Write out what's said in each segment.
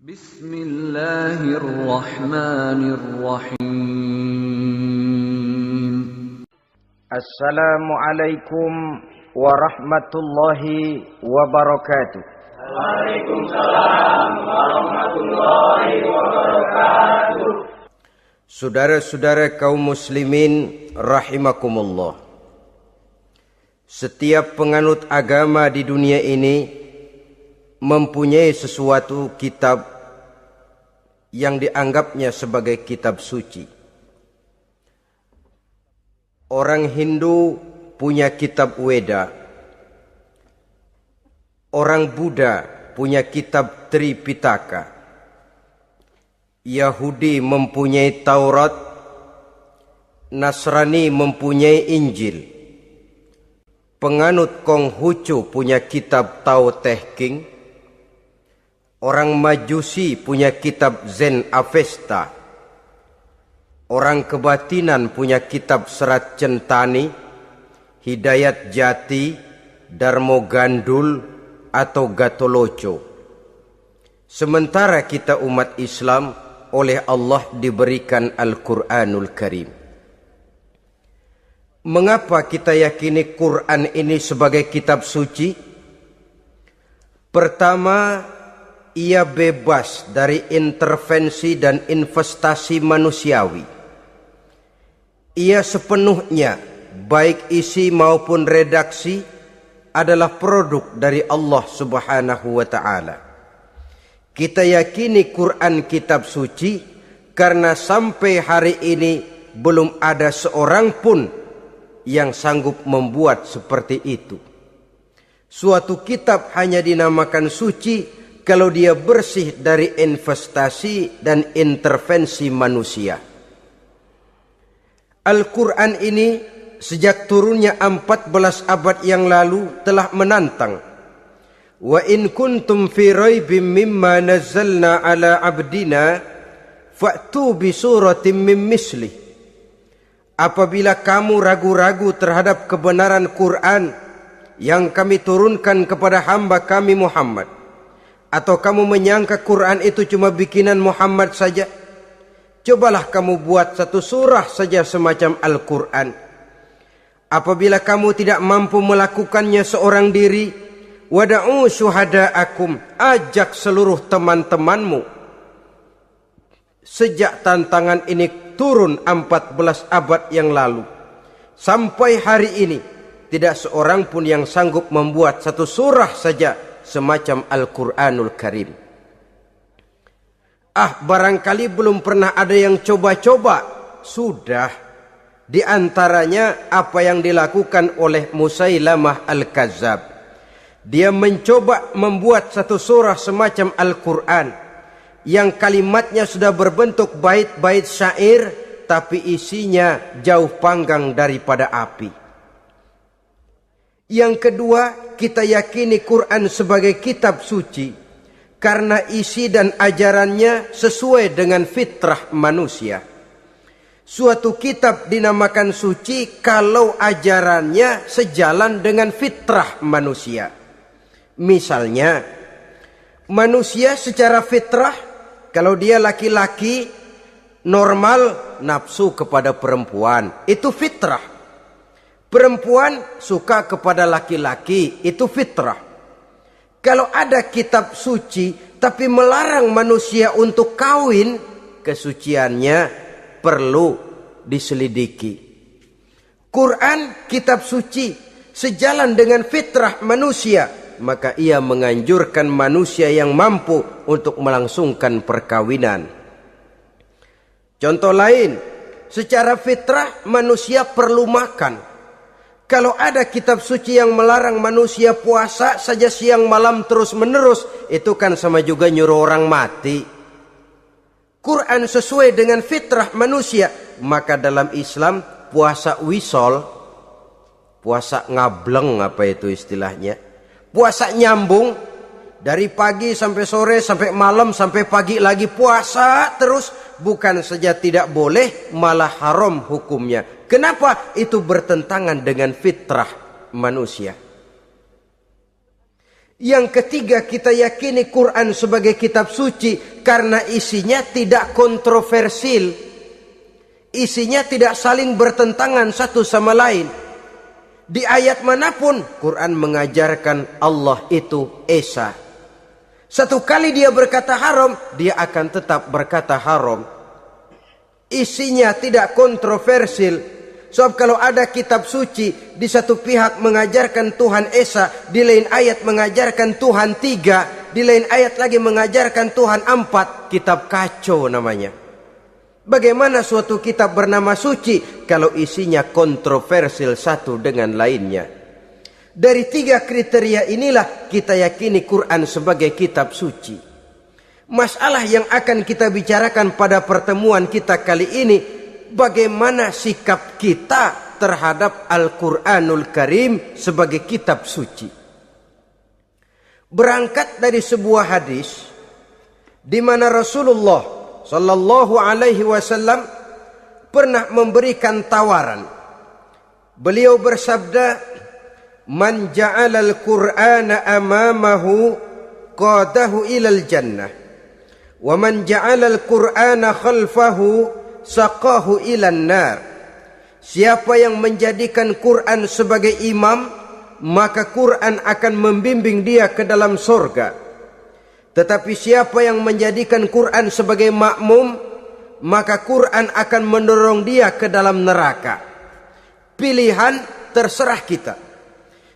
Bismillahirrahmanirrahim. Assalamualaikum warahmatullahi wabarakatuh. Waalaikumsalam warahmatullahi wabarakatuh. Saudara-saudara kaum muslimin rahimakumullah. Setiap penganut agama di dunia ini mempunyai sesuatu kitab yang dianggapnya sebagai kitab suci. Orang Hindu punya kitab Weda. Orang Buddha punya kitab Tripitaka. Yahudi mempunyai Taurat. Nasrani mempunyai Injil. Penganut Konghucu punya kitab Tao Te Ching. Orang Majusi punya kitab Zen Avesta. Orang kebatinan punya kitab Serat Centani, Hidayat Jati, Darmo Gandul, atau Gatoloco. Sementara kita umat Islam oleh Allah diberikan Al-Quranul Karim. Mengapa kita yakini Quran ini sebagai kitab suci? Pertama, ia bebas dari intervensi dan investasi manusiawi. Ia sepenuhnya, baik isi maupun redaksi, adalah produk dari Allah Subhanahu wa ta'ala. Kita yakini Quran kitab suci karena sampai hari ini belum ada seorang pun yang sanggup membuat seperti itu. Suatu kitab hanya dinamakan suci kalau dia bersih dari investasi dan intervensi manusia. Al-Quran ini sejak turunnya 14 abad yang lalu telah menantang. Wa in kuntum fi raibim mimma nazzalna ala abdina fa'tu bi suratin min mislih. Apabila kamu ragu-ragu terhadap kebenaran Quran yang kami turunkan kepada hamba kami Muhammad, atau kamu menyangka Quran itu cuma bikinan Muhammad saja, cobalah kamu buat satu surah saja semacam Al-Quran. Apabila kamu tidak mampu melakukannya seorang diri, wada'u syuhada'akum, ajak seluruh teman-temanmu. Sejak tantangan ini turun 14 abad yang lalu, sampai hari ini tidak seorang pun yang sanggup membuat satu surah saja semacam Al-Quranul Karim. Barangkali belum pernah ada yang coba-coba. Sudah. Di antaranya apa yang dilakukan oleh Musailamah Al-Kazzab. Dia mencoba membuat satu surah semacam Al-Quran yang kalimatnya sudah berbentuk bait-bait syair, tapi isinya jauh panggang daripada api. Yang kedua, kita yakini Quran sebagai kitab suci karena isi dan ajarannya sesuai dengan fitrah manusia. Suatu kitab dinamakan suci kalau ajarannya sejalan dengan fitrah manusia. Misalnya, manusia secara fitrah, kalau dia laki-laki normal nafsu kepada perempuan, itu fitrah. Perempuan suka kepada laki-laki, itu fitrah. Kalau ada kitab suci tapi melarang manusia untuk kawin, kesuciannya perlu diselidiki. Quran kitab suci sejalan dengan fitrah manusia, maka ia menganjurkan manusia yang mampu untuk melangsungkan perkawinan. Contoh lain, secara fitrah manusia perlu makan. Kalau ada kitab suci yang melarang manusia puasa saja siang malam terus menerus, itu kan sama juga nyuruh orang mati. Quran sesuai dengan fitrah manusia, maka dalam Islam puasa wisol, puasa ngableng, apa itu istilahnya, puasa nyambung dari pagi sampai sore sampai malam sampai pagi lagi puasa terus, bukan saja tidak boleh, malah haram hukumnya. Kenapa? Itu bertentangan dengan fitrah manusia. Yang ketiga, kita yakini Quran sebagai kitab suci karena isinya tidak kontroversial. Isinya tidak saling bertentangan satu sama lain. Di ayat manapun Quran mengajarkan Allah itu Esa. Satu kali dia berkata haram, dia akan tetap berkata haram. Isinya tidak kontroversial. Sebab kalau ada kitab suci, di satu pihak mengajarkan Tuhan Esa, di lain ayat mengajarkan Tuhan 3, di lain ayat lagi mengajarkan Tuhan 4, kitab kacau namanya. Bagaimana suatu kitab bernama suci kalau isinya kontroversial satu dengan lainnya? Dari 3 kriteria inilah kita yakini Quran sebagai kitab suci. Masalah yang akan kita bicarakan pada pertemuan kita kali ini, bagaimana sikap kita terhadap Al-Quranul Karim sebagai kitab suci. Berangkat dari sebuah hadis di mana Rasulullah sallallahu alaihi wasallam pernah memberikan tawaran. Beliau bersabda, "Man ja'ala al-Qur'ana amamahu qadahu ilal jannah, wa man ja'ala al-Qur'ana khalfahu saqahu ilan nar." Siapa yang menjadikan Quran sebagai imam, maka Quran akan membimbing dia ke dalam surga. Tetapi siapa yang menjadikan Quran sebagai makmum, maka Quran akan mendorong dia ke dalam neraka. Pilihan terserah kita.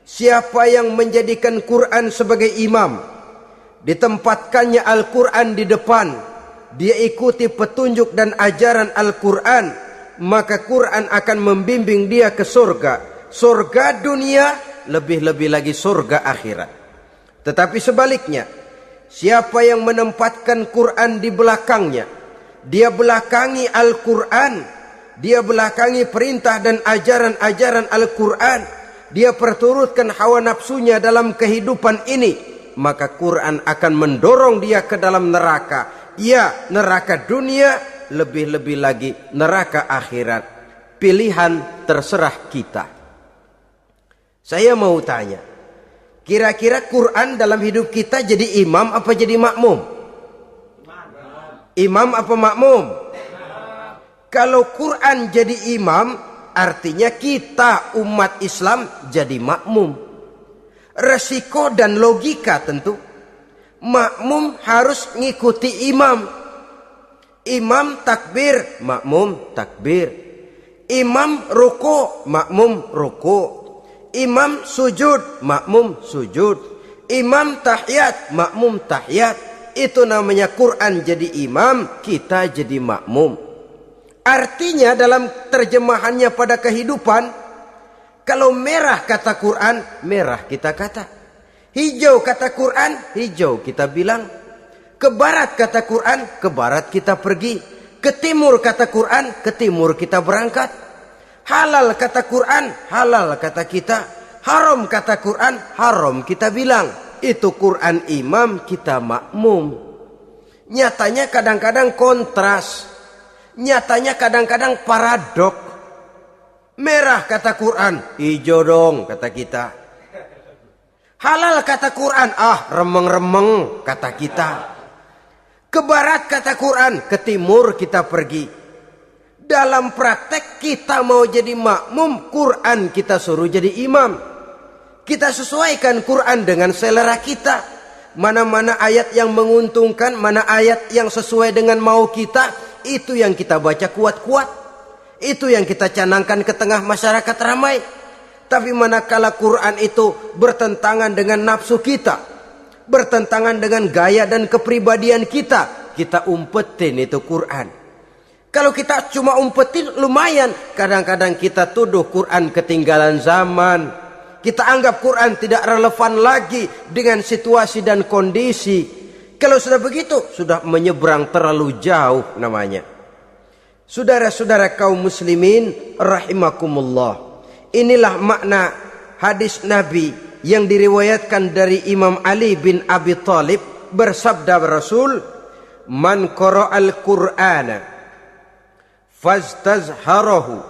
Siapa yang menjadikan Quran sebagai imam, ditempatkannya Al-Quran di depan, dia ikuti petunjuk dan ajaran Al-Quran, maka Quran akan membimbing dia ke surga. Surga dunia, lebih-lebih lagi surga akhirat. Tetapi sebaliknya, siapa yang menempatkan Quran di belakangnya, dia belakangi Al-Quran, dia belakangi perintah dan ajaran-ajaran Al-Quran, dia perturutkan hawa nafsunya dalam kehidupan ini, maka Quran akan mendorong dia ke dalam neraka. Ya, neraka dunia, lebih-lebih lagi neraka akhirat. Pilihan terserah kita. Saya mau tanya, kira-kira Quran dalam hidup kita jadi imam apa jadi makmum? Imam apa makmum? Kalau Quran jadi imam, artinya kita umat Islam jadi makmum. Resiko dan logika tentu. Makmum harus ngikuti imam. Imam takbir, makmum takbir. Imam ruku, makmum ruku. Imam sujud, makmum sujud. Imam tahiyat, makmum tahiyat. Itu namanya Quran jadi imam, kita jadi makmum. Artinya dalam terjemahannya pada kehidupan, kalau merah kata Quran, merah kita kata. Hijau kata Quran, hijau kita bilang. Ke barat kata Quran, ke barat kita pergi. Ke timur kata Quran, ke timur kita berangkat. Halal kata Quran, halal kata kita. Haram kata Quran, haram kita bilang. Itu Quran imam, kita makmum. Nyatanya kadang-kadang kontras. Nyatanya kadang-kadang paradok. Merah kata Quran, hijau dong kata kita. Halal kata Quran, remeng-remeng kata kita. Ke barat kata Quran, ke timur kita pergi. Dalam praktek kita mau jadi makmum, Quran kita suruh jadi imam. Kita sesuaikan Quran dengan selera kita. Mana-mana ayat yang menguntungkan, mana ayat yang sesuai dengan mau kita, itu yang kita baca kuat-kuat. Itu yang kita canangkan ke tengah masyarakat ramai. Tapi manakala Quran itu bertentangan dengan nafsu kita, bertentangan dengan gaya dan kepribadian kita, kita umpetin itu Quran. Kalau kita cuma umpetin lumayan, kadang-kadang kita tuduh Quran ketinggalan zaman. Kita anggap Quran tidak relevan lagi dengan situasi dan kondisi. Kalau sudah begitu, sudah menyeberang terlalu jauh namanya. Saudara-saudara kaum muslimin rahimakumullah. Inilah makna hadis Nabi yang diriwayatkan dari Imam Ali bin Abi Thalib, bersabda Rasul, "Man qara'al Qur'ana fastazharahu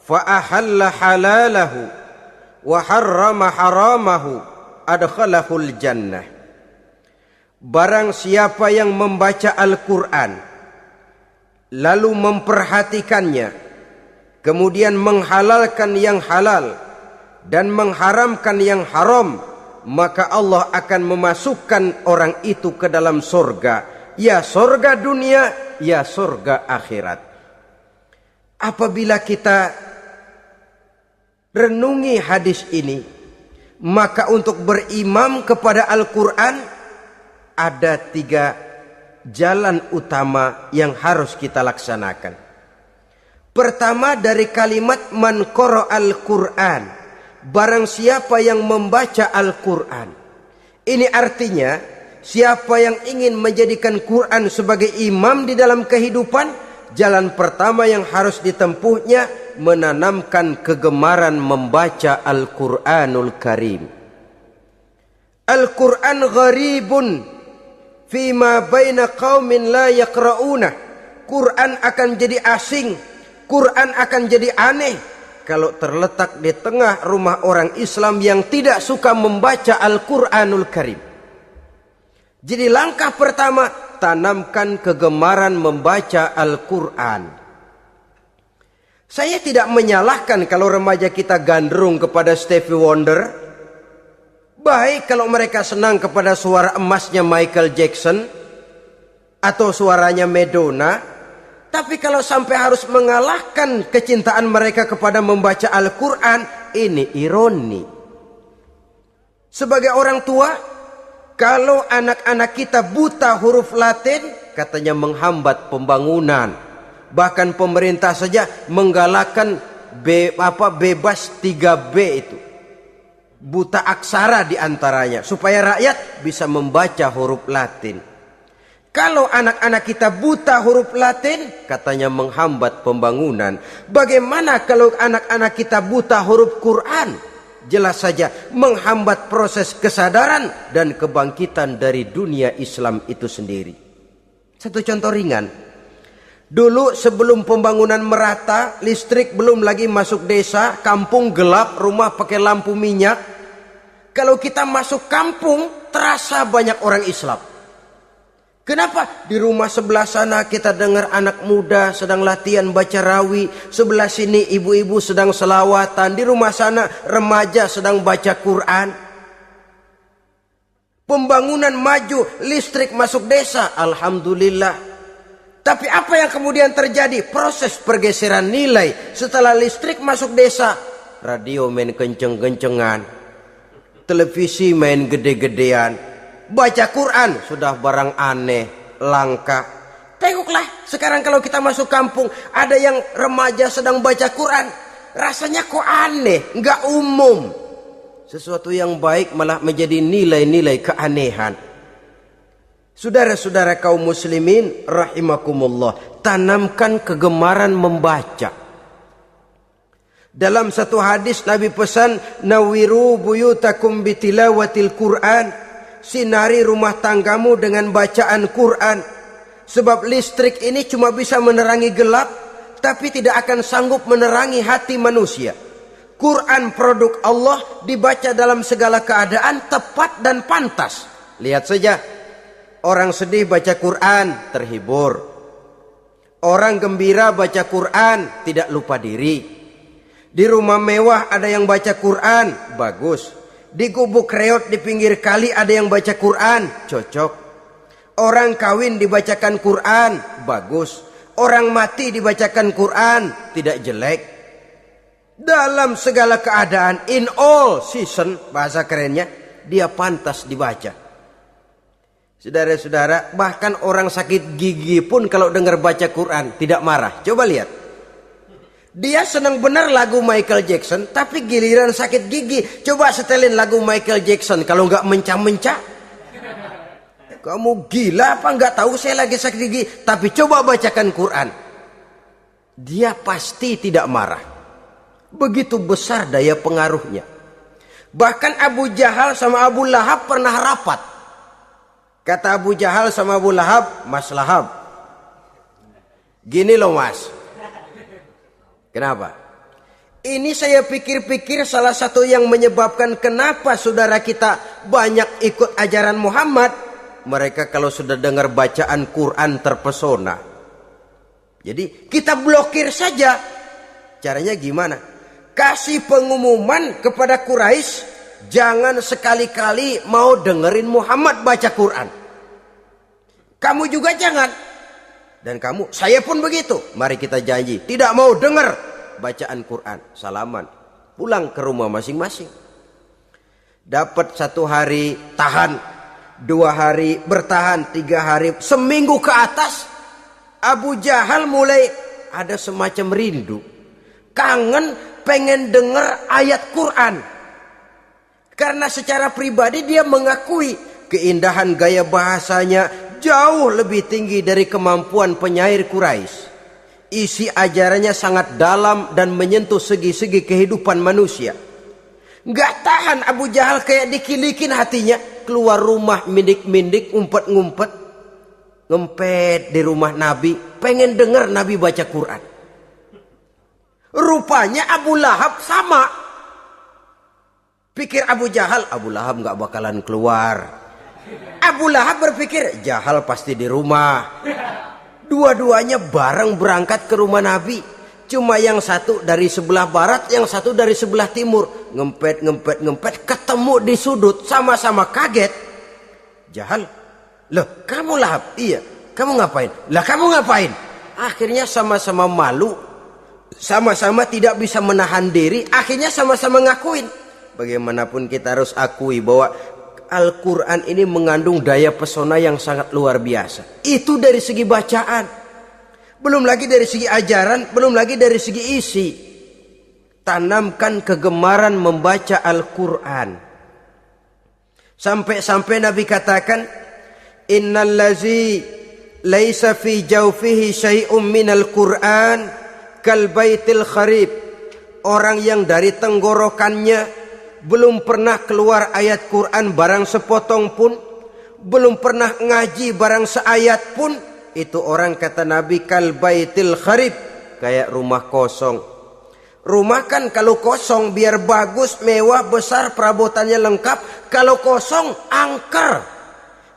fa ahalla halalahu wa harrama haramahu adkhalahul jannah. Barang siapa yang membaca Al-Quran lalu memperhatikannya, kemudian menghalalkan yang halal dan mengharamkan yang haram, maka Allah akan memasukkan orang itu ke dalam surga, ya surga dunia, ya surga akhirat. Apabila kita renungi hadis ini, maka untuk berimam kepada Al-Quran ada 3 jalan utama yang harus kita laksanakan. Pertama, dari kalimat man qara'al Qur'an, barang siapa yang membaca Al-Quran. Ini artinya siapa yang ingin menjadikan Quran sebagai imam di dalam kehidupan, jalan pertama yang harus ditempuhnya menanamkan kegemaran membaca Al-Quranul Karim. Al-Quran gharibun fima baina qaumin la yaqra'una. Quran akan jadi asing, Quran akan jadi aneh kalau terletak di tengah rumah orang Islam yang tidak suka membaca Al-Quranul Karim. Jadi langkah pertama, tanamkan kegemaran membaca Al-Quran. Saya tidak menyalahkan kalau remaja kita gandrung kepada Stevie Wonder. Baik kalau mereka senang kepada suara emasnya Michael Jackson atau suaranya Madonna. Tapi kalau sampai harus mengalahkan kecintaan mereka kepada membaca Al-Quran, ini ironi. Sebagai orang tua, kalau anak-anak kita buta huruf Latin, katanya menghambat pembangunan. Bahkan pemerintah saja menggalakkan bebas 3B itu. Buta aksara diantaranya, supaya rakyat bisa membaca huruf Latin. Kalau anak-anak kita buta huruf Latin, katanya menghambat pembangunan. Bagaimana kalau anak-anak kita buta huruf Quran? Jelas saja menghambat proses kesadaran dan kebangkitan dari dunia Islam itu sendiri. Satu contoh ringan. Dulu sebelum pembangunan merata, listrik belum lagi masuk desa, kampung gelap, rumah pakai lampu minyak. Kalau kita masuk kampung, terasa banyak orang Islam. Kenapa? Di rumah sebelah sana kita dengar anak muda sedang latihan baca rawi, sebelah sini ibu-ibu sedang selawatan, di rumah sana remaja sedang baca Quran. Pembangunan maju, listrik masuk desa, alhamdulillah. Tapi apa yang kemudian terjadi? Proses pergeseran nilai. Setelah listrik masuk desa, radio main kenceng-kencengan, televisi main gede-gedean, baca Quran sudah barang aneh, langka. Tengoklah sekarang kalau kita masuk kampung, ada yang remaja sedang baca Quran, rasanya kok aneh, nggak umum. Sesuatu yang baik malah menjadi nilai-nilai keanehan. Saudara-saudara kaum muslimin rahimakumullah, tanamkan kegemaran membaca. Dalam satu hadis Nabi pesan, nawiru buyutakum bitilawatil Quran, sinari rumah tanggamu dengan bacaan Quran. Sebab listrik ini cuma bisa menerangi gelap, tapi tidak akan sanggup menerangi hati manusia. Quran produk Allah, dibaca dalam segala keadaan, tepat dan pantas. Lihat saja, orang sedih baca Quran, terhibur. Orang gembira baca Quran, tidak lupa diri. Di rumah mewah ada yang baca Quran, bagus. Di gubuk reot di pinggir kali ada yang baca Quran, cocok. Orang kawin dibacakan Quran, bagus. Orang mati dibacakan Quran, tidak jelek. Dalam segala keadaan, in all season, bahasa kerennya, dia pantas dibaca. Saudara-saudara, bahkan orang sakit gigi pun kalau dengar baca Quran tidak marah. Coba lihat. Dia senang benar lagu Michael Jackson, tapi giliran sakit gigi, coba setelin lagu Michael Jackson kalau nggak mencah-mencah. Kamu gila apa nggak tahu saya lagi sakit gigi, tapi coba bacakan Quran. Dia pasti tidak marah. Begitu besar daya pengaruhnya. Bahkan Abu Jahal sama Abu Lahab pernah rapat. Kata Abu Jahal sama Abu Lahab, Mas Lahab, gini loh mas. Kenapa? Ini saya pikir-pikir salah satu yang menyebabkan kenapa saudara kita banyak ikut ajaran Muhammad. Mereka kalau sudah dengar bacaan Quran terpesona. Jadi kita blokir saja. Caranya gimana? Kasih pengumuman kepada Quraisy, jangan sekali-kali mau dengerin Muhammad baca Quran. Kamu juga jangan. Dan kamu, saya pun begitu. Mari kita janji, tidak mau dengar bacaan Quran. Salaman, pulang ke rumah masing-masing. Dapat 1 hari tahan, 2 hari bertahan, 3 hari, seminggu ke atas, Abu Jahal mulai ada semacam rindu, kangen, pengen dengar ayat Quran. Karena secara pribadi dia mengakui keindahan gaya bahasanya jauh lebih tinggi dari kemampuan penyair Quraisy. Isi ajarannya sangat dalam dan menyentuh segi-segi kehidupan manusia. Gak tahan Abu Jahal, kayak dikilikin hatinya. Keluar rumah mindik-mindik, ngumpet-ngumpet, ngempet di rumah Nabi, pengen dengar Nabi baca Quran. Rupanya Abu Lahab sama. Pikir Abu Lahab gak bakalan keluar. Abu Lahab berpikir, Jahal pasti di rumah. Dua-duanya bareng berangkat ke rumah Nabi. Cuma yang satu dari sebelah barat, yang satu dari sebelah timur. Ngempet, ketemu di sudut, sama-sama kaget. Jahal, loh kamu Lahab? Iya, kamu ngapain? Lah kamu ngapain? Akhirnya sama-sama malu, sama-sama tidak bisa menahan diri. Akhirnya sama-sama ngakuin. Bagaimanapun kita harus akui bahwa Al-Quran ini mengandung daya pesona yang sangat luar biasa. Itu dari segi bacaan. Belum lagi dari segi ajaran, belum lagi dari segi isi. Tanamkan kegemaran membaca Al-Quran. Sampai-sampai Nabi katakan, Innallazi laisa fi jawfihi syai'um minal Quran kal baitil kharib. Orang yang dari tenggorokannya belum pernah keluar ayat Quran barang sepotong pun, belum pernah ngaji barang seayat pun, itu orang, kata Nabi, kal baitil kharib, kayak rumah kosong. Rumah kan kalau kosong biar bagus, mewah, besar, perabotannya lengkap. Kalau kosong angker,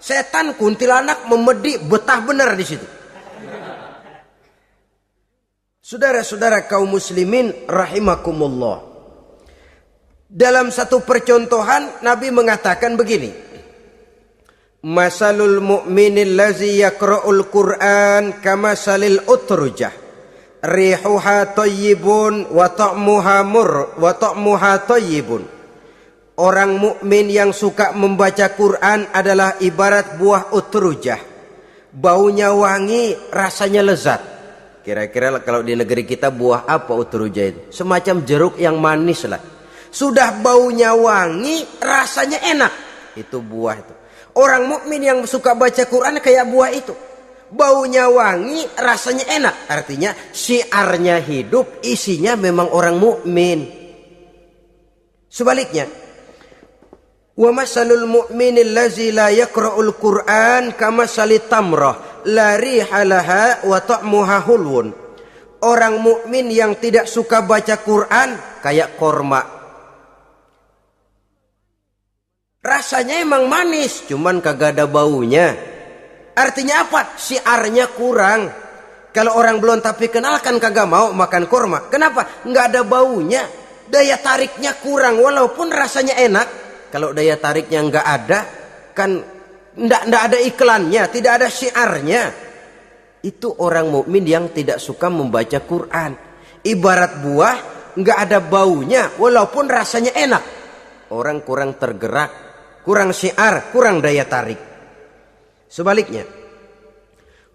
setan kuntilanak memedi, betah benar di situ. Saudara-saudara kaum muslimin rahimakumullah. Dalam satu percontohan Nabi mengatakan begini, Masalul mu'minil lazi yakra'ul Qur'an kamasalil utrujah rihuha tayyibun wa ta'muha tayyibun. Orang mukmin yang suka membaca Quran adalah ibarat buah utrujah. Baunya wangi, rasanya lezat. Kira-kira kalau di negeri kita buah apa utrujah itu? Semacam jeruk yang manis lah. Sudah baunya wangi, rasanya enak. Itu buah itu. Orang mukmin yang suka baca Quran kayak buah itu. Baunya wangi, rasanya enak. Artinya syiarnya hidup, isinya memang orang mukmin. Sebaliknya, wa masalul mu'minil lazi la yaqra'ul Qur'an kamasalit tamrah la rihalaha wa ta'muha hulwun. Orang mukmin yang tidak suka baca Quran kayak korma. Rasanya emang manis, cuman kagak ada baunya. Artinya apa? Syiarnya kurang. Kalau orang belum tapi kenal kan kagak mau makan kurma. Kenapa? Nggak ada baunya. Daya tariknya kurang, walaupun rasanya enak. Kalau daya tariknya nggak ada, kan nggak ada iklannya, tidak ada syiarnya. Itu orang mukmin yang tidak suka membaca Quran. Ibarat buah, nggak ada baunya, walaupun rasanya enak. Orang kurang tergerak, kurang syiar, kurang daya tarik. Sebaliknya,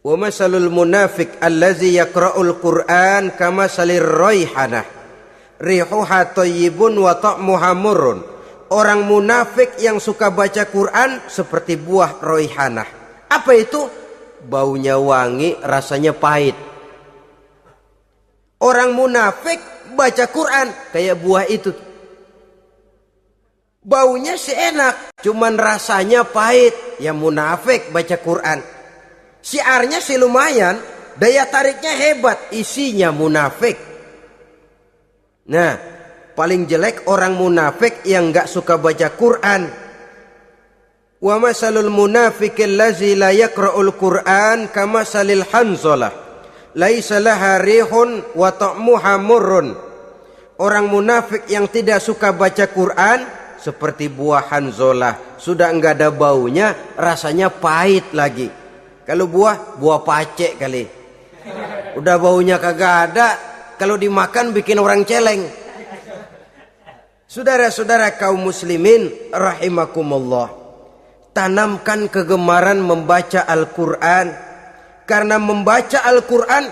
wa masalul munafiq allazi yaqra'ul Qur'an kama salir raihanah rihuha tayyibun wa ta'muha murrun. Orang munafik yang suka baca Quran seperti buah raihanah. Apa itu? Baunya wangi, rasanya pahit. Orang munafik baca Quran kayak buah itu. Baunya sih enak, cuman rasanya pahit. Ya munafik baca Quran. Syiarnya sih lumayan, daya tariknya hebat, isinya munafik. Nah, paling jelek orang munafik yang enggak suka baca Quran. Wa masalul munafiqil ladzi la yaqra'ul Qur'an kamasalil hanzalah laisa laha rihun wa ta'muha murrun. Orang munafik yang tidak suka baca Quran seperti buah hanzalah, sudah enggak ada baunya, rasanya pahit lagi. Kalau buah pacek kali. Udah baunya kagak ada, kalau dimakan bikin orang celeng. Saudara-saudara kaum muslimin rahimakumullah, tanamkan kegemaran membaca Al-Quran, karena membaca Al-Quran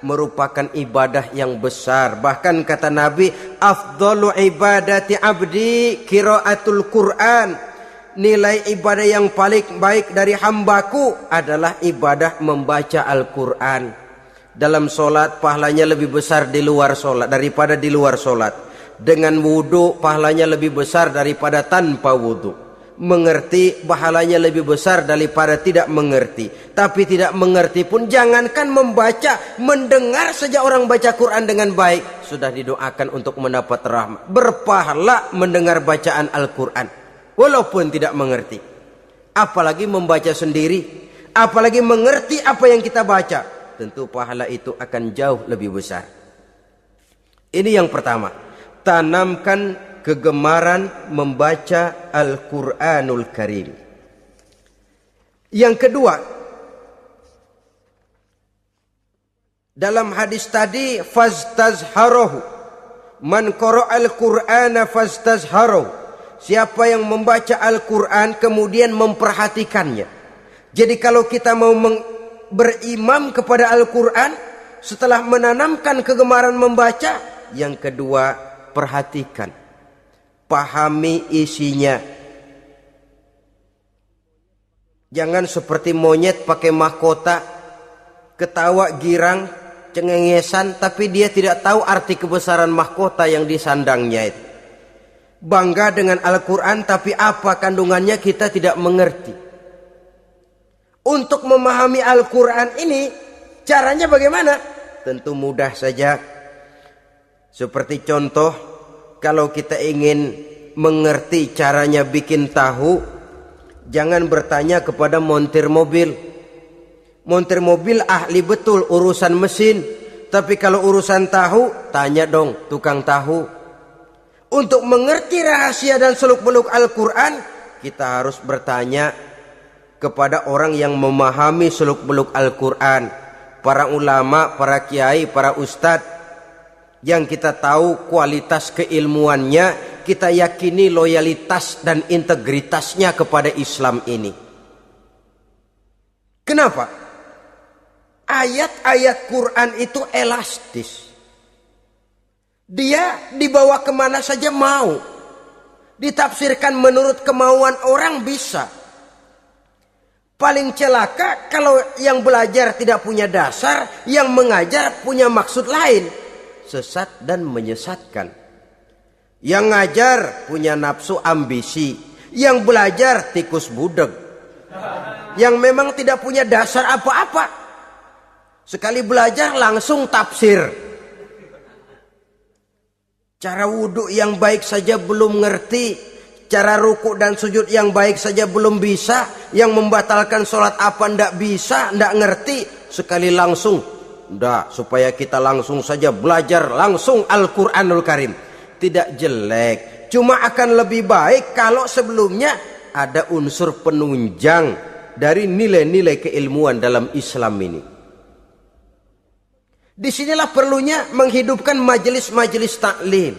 merupakan ibadah yang besar. Bahkan kata Nabi, afdalu ibadati abdi qiraatul Quran. Nilai ibadah yang paling baik dari hambaku adalah ibadah membaca Al-Quran. Dalam solat pahalanya lebih besar di luar solat daripada di luar solat. Dengan wudu pahalanya lebih besar daripada tanpa wudu. Mengerti pahalanya lebih besar daripada tidak mengerti. Tapi tidak mengerti pun jangankan membaca, mendengar saja orang baca Quran dengan baik sudah didoakan untuk mendapat rahmat. Berpahala mendengar bacaan Al-Quran walaupun tidak mengerti. Apalagi membaca sendiri, apalagi mengerti apa yang kita baca, tentu pahala itu akan jauh lebih besar. Ini yang pertama, tanamkan kegemaran membaca Al-Quranul Karim. Yang kedua, dalam hadis tadi, fastazharahu, man qara'al Qur'ana fastazharahu. Siapa yang membaca Al-Quran kemudian memperhatikannya. Jadi kalau kita mau berimam kepada Al-Quran, setelah menanamkan kegemaran membaca, yang kedua, perhatikan, pahami isinya. Jangan seperti monyet pakai mahkota, ketawa girang, cengengesan, tapi dia tidak tahu arti kebesaran mahkota yang disandangnya itu. Bangga dengan Al-Quran, tapi apa kandungannya kita tidak mengerti. Untuk memahami Al-Quran ini, caranya bagaimana? Tentu mudah saja. Seperti contoh, kalau kita ingin mengerti caranya bikin tahu, jangan bertanya kepada montir mobil. Montir mobil ahli betul urusan mesin, tapi kalau urusan tahu, tanya dong tukang tahu. Untuk mengerti rahasia dan seluk-beluk Al-Quran, kita harus bertanya kepada orang yang memahami seluk-beluk Al-Quran. Para ulama, para kiai, para ustadz, yang kita tahu kualitas keilmuannya, kita yakini loyalitas dan integritasnya kepada Islam ini. Kenapa? Ayat-ayat Quran itu elastis. Dia dibawa kemana saja mau. Ditafsirkan menurut kemauan orang bisa. Paling celaka kalau yang belajar tidak punya dasar, yang mengajar punya maksud lain. Sesat dan menyesatkan. Yang ngajar punya nafsu ambisi, yang belajar tikus budeg. Yang memang tidak punya dasar apa-apa. Sekali belajar langsung tafsir. Cara wudhu yang baik saja belum ngerti. Cara ruku dan sujud yang baik saja belum bisa. Yang membatalkan sholat apa ndak bisa, ndak ngerti. Sekali langsung. Ndak, supaya kita langsung saja belajar langsung Al-Quranul Karim. Tidak jelek. Cuma akan lebih baik kalau sebelumnya ada unsur penunjang dari nilai-nilai keilmuan dalam Islam ini. Disinilah perlunya menghidupkan majelis-majelis taklim.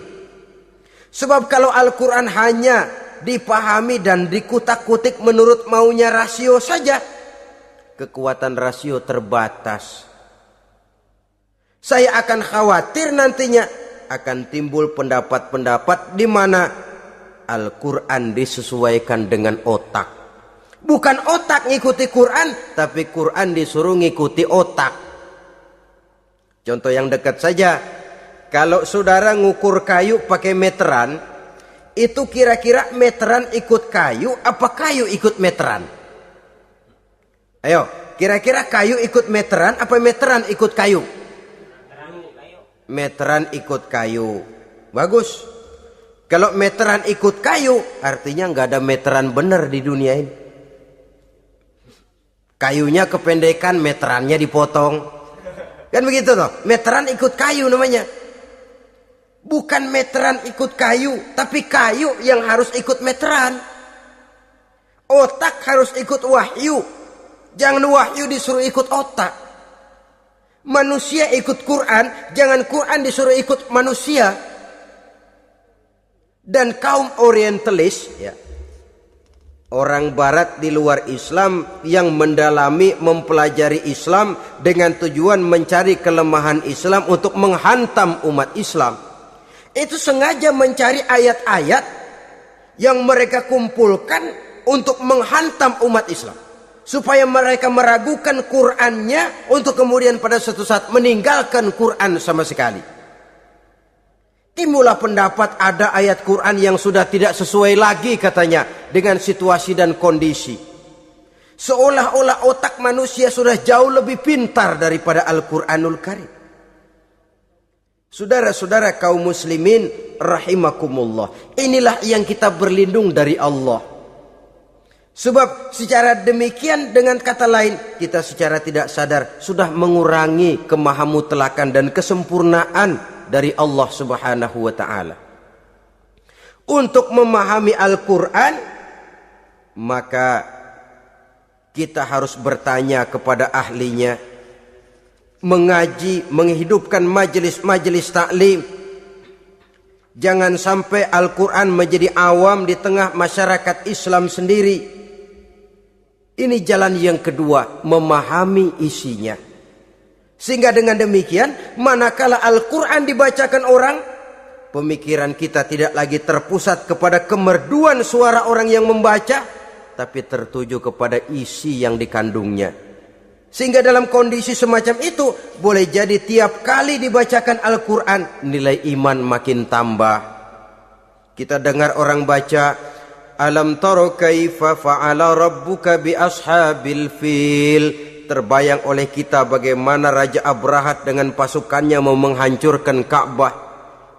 Sebab kalau Al-Quran hanya dipahami dan dikutak-kutik menurut maunya rasio saja, kekuatan rasio terbatas. Saya akan khawatir nantinya akan timbul pendapat-pendapat di mana Al-Quran disesuaikan dengan otak. Bukan otak ngikuti Quran, tapi Quran disuruh ngikuti otak. Contoh yang dekat saja, kalau saudara ngukur kayu pakai meteran, itu kira-kira meteran ikut kayu, apa kayu ikut meteran? Ayo, kira-kira kayu ikut meteran, apa meteran ikut kayu? Meteran ikut kayu. bagus. Kalau meteran ikut kayu, artinya nggak ada meteran benar di dunia ini. Kayunya kependekan, meterannya dipotong. Kan begitu toh? Meteran ikut kayu namanya. Bukan meteran ikut kayu, tapi kayu yang harus ikut meteran. Otak harus ikut wahyu. Jangan wahyu disuruh ikut otak. Manusia ikut Quran, jangan Quran disuruh ikut manusia. Dan kaum orientalis, ya, orang barat di luar Islam yang mendalami, mempelajari Islam dengan tujuan mencari kelemahan Islam untuk menghantam umat Islam. Itu sengaja mencari ayat-ayat yang mereka kumpulkan untuk menghantam umat Islam. Supaya mereka meragukan Qur'annya untuk kemudian pada suatu saat meninggalkan Qur'an sama sekali. Timbullah pendapat ada ayat Quran yang sudah tidak sesuai lagi katanya dengan situasi dan kondisi. Seolah-olah otak manusia sudah jauh lebih pintar daripada Al-Quranul Karim. Saudara-saudara kaum muslimin rahimakumullah. Inilah yang kita berlindung dari Allah. Sebab secara demikian dengan kata lain kita secara tidak sadar sudah mengurangi kemahamutlakan dan kesempurnaan dari Allah Subhanahu wa ta'ala. Untuk memahami Al-Quran, maka kita harus bertanya kepada ahlinya, mengaji, menghidupkan majelis-majelis taklim. Jangan sampai Al-Quran menjadi awam di tengah masyarakat Islam sendiri. Ini jalan yang kedua, memahami isinya. Sehingga dengan demikian, manakala Al-Quran dibacakan orang, pemikiran kita tidak lagi terpusat kepada kemerduan suara orang yang membaca, tapi tertuju kepada isi yang dikandungnya. Sehingga dalam kondisi semacam itu, boleh jadi tiap kali dibacakan Al-Quran, nilai iman makin tambah. Kita dengar orang baca, Alam tara kaifa fa'ala rabbuka bi ashabil fil. Terbayang oleh kita bagaimana Raja Abrahat dengan pasukannya mau menghancurkan Ka'bah.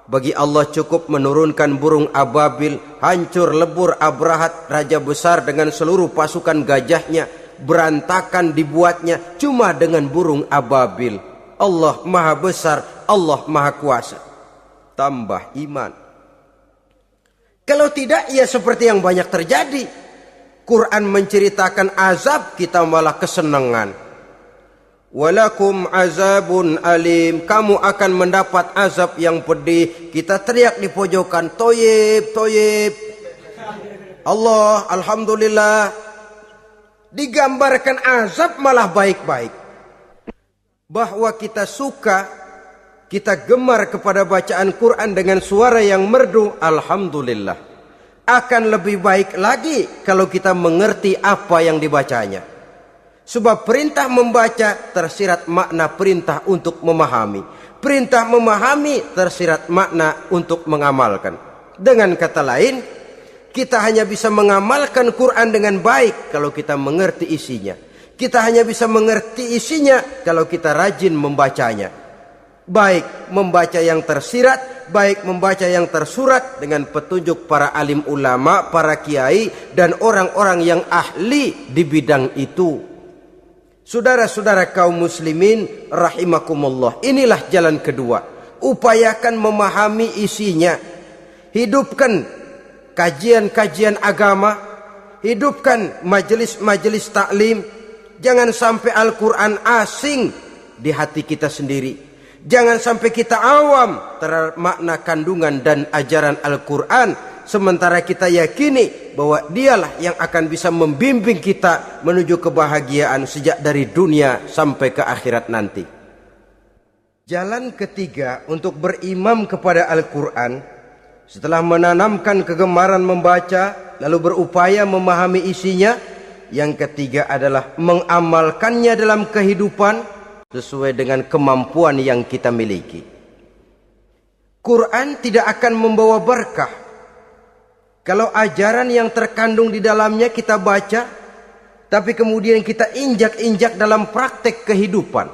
Bagi Allah cukup menurunkan burung ababil, hancur lebur Abrahat, raja besar dengan seluruh pasukan gajahnya, berantakan dibuatnya cuma dengan burung ababil. Allah maha besar, Allah maha kuasa. Tambah iman. Kalau tidak, ya seperti yang banyak terjadi. Quran menceritakan azab, kita malah kesenangan. Walakum azabun alim, kamu akan mendapat azab yang pedih. Kita teriak di pojokan, toyib, toyib. Allah, alhamdulillah. Digambarkan azab malah baik-baik. Bahwa kita suka, kita gemar kepada bacaan Quran dengan suara yang merdu, alhamdulillah. Akan lebih baik lagi kalau kita mengerti apa yang dibacanya. Sebab perintah membaca tersirat makna perintah untuk memahami. Perintah memahami tersirat makna untuk mengamalkan. Dengan kata lain, kita hanya bisa mengamalkan Quran dengan baik kalau kita mengerti isinya. Kita hanya bisa mengerti isinya kalau kita rajin membacanya. Baik membaca yang tersirat, baik membaca yang tersurat dengan petunjuk para alim ulama, para kiai, dan orang-orang yang ahli di bidang itu. Saudara-saudara kaum muslimin rahimakumullah, inilah jalan kedua. Upayakan memahami isinya. Hidupkan kajian-kajian agama, hidupkan majelis-majelis taklim. Jangan sampai Al-Quran asing di hati kita sendiri. Jangan sampai kita awam terhadap makna kandungan dan ajaran Al-Quran, sementara kita yakini bahwa dialah yang akan bisa membimbing kita menuju kebahagiaan sejak dari dunia sampai ke akhirat nanti. Jalan ketiga untuk berimam kepada Al-Quran, setelah menanamkan kegemaran membaca lalu berupaya memahami isinya, yang ketiga adalah mengamalkannya dalam kehidupan sesuai dengan kemampuan yang kita miliki. Quran tidak akan membawa berkah kalau ajaran yang terkandung di dalamnya kita baca, tapi kemudian kita injak-injak dalam praktek kehidupan.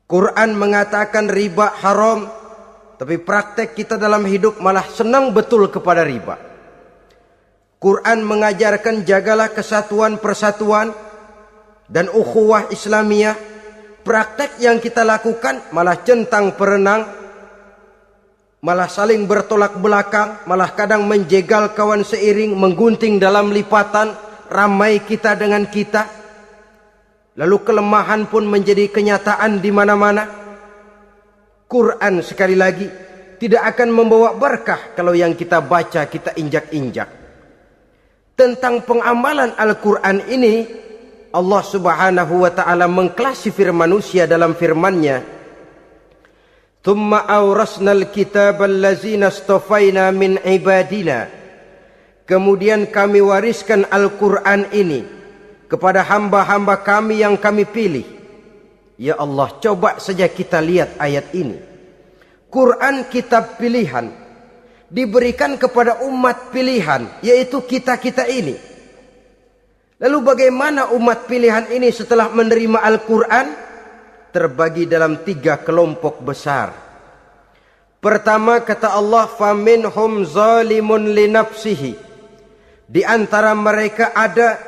Quran mengatakan riba haram, tapi praktek kita dalam hidup malah senang betul kepada riba. Quran mengajarkan jagalah kesatuan persatuan dan ukhuwah Islamiyah. Praktek yang kita lakukan malah centang perenang, malah saling bertolak belakang, malah kadang menjegal kawan seiring, menggunting dalam lipatan, ramai kita dengan kita. Lalu kelemahan pun menjadi kenyataan di mana-mana. Quran sekali lagi tidak akan membawa berkah kalau yang kita baca kita injak-injak. Tentang pengamalan Al-Quran ini, Allah subhanahu wa ta'ala mengklasifikasi manusia dalam firman-Nya. Thumma awrasnal kitabal lazina astafaina min ibadina. Kemudian kami wariskan Al-Quran ini kepada hamba-hamba kami yang kami pilih. Ya Allah, coba saja kita lihat ayat ini. Quran kitab pilihan diberikan kepada umat pilihan, yaitu kita-kita ini. Lalu bagaimana umat pilihan ini setelah menerima Al-Quran? Terbagi dalam 3 kelompok besar. Pertama, kata Allah, faminhum zalimun linafsihi. Di antara mereka ada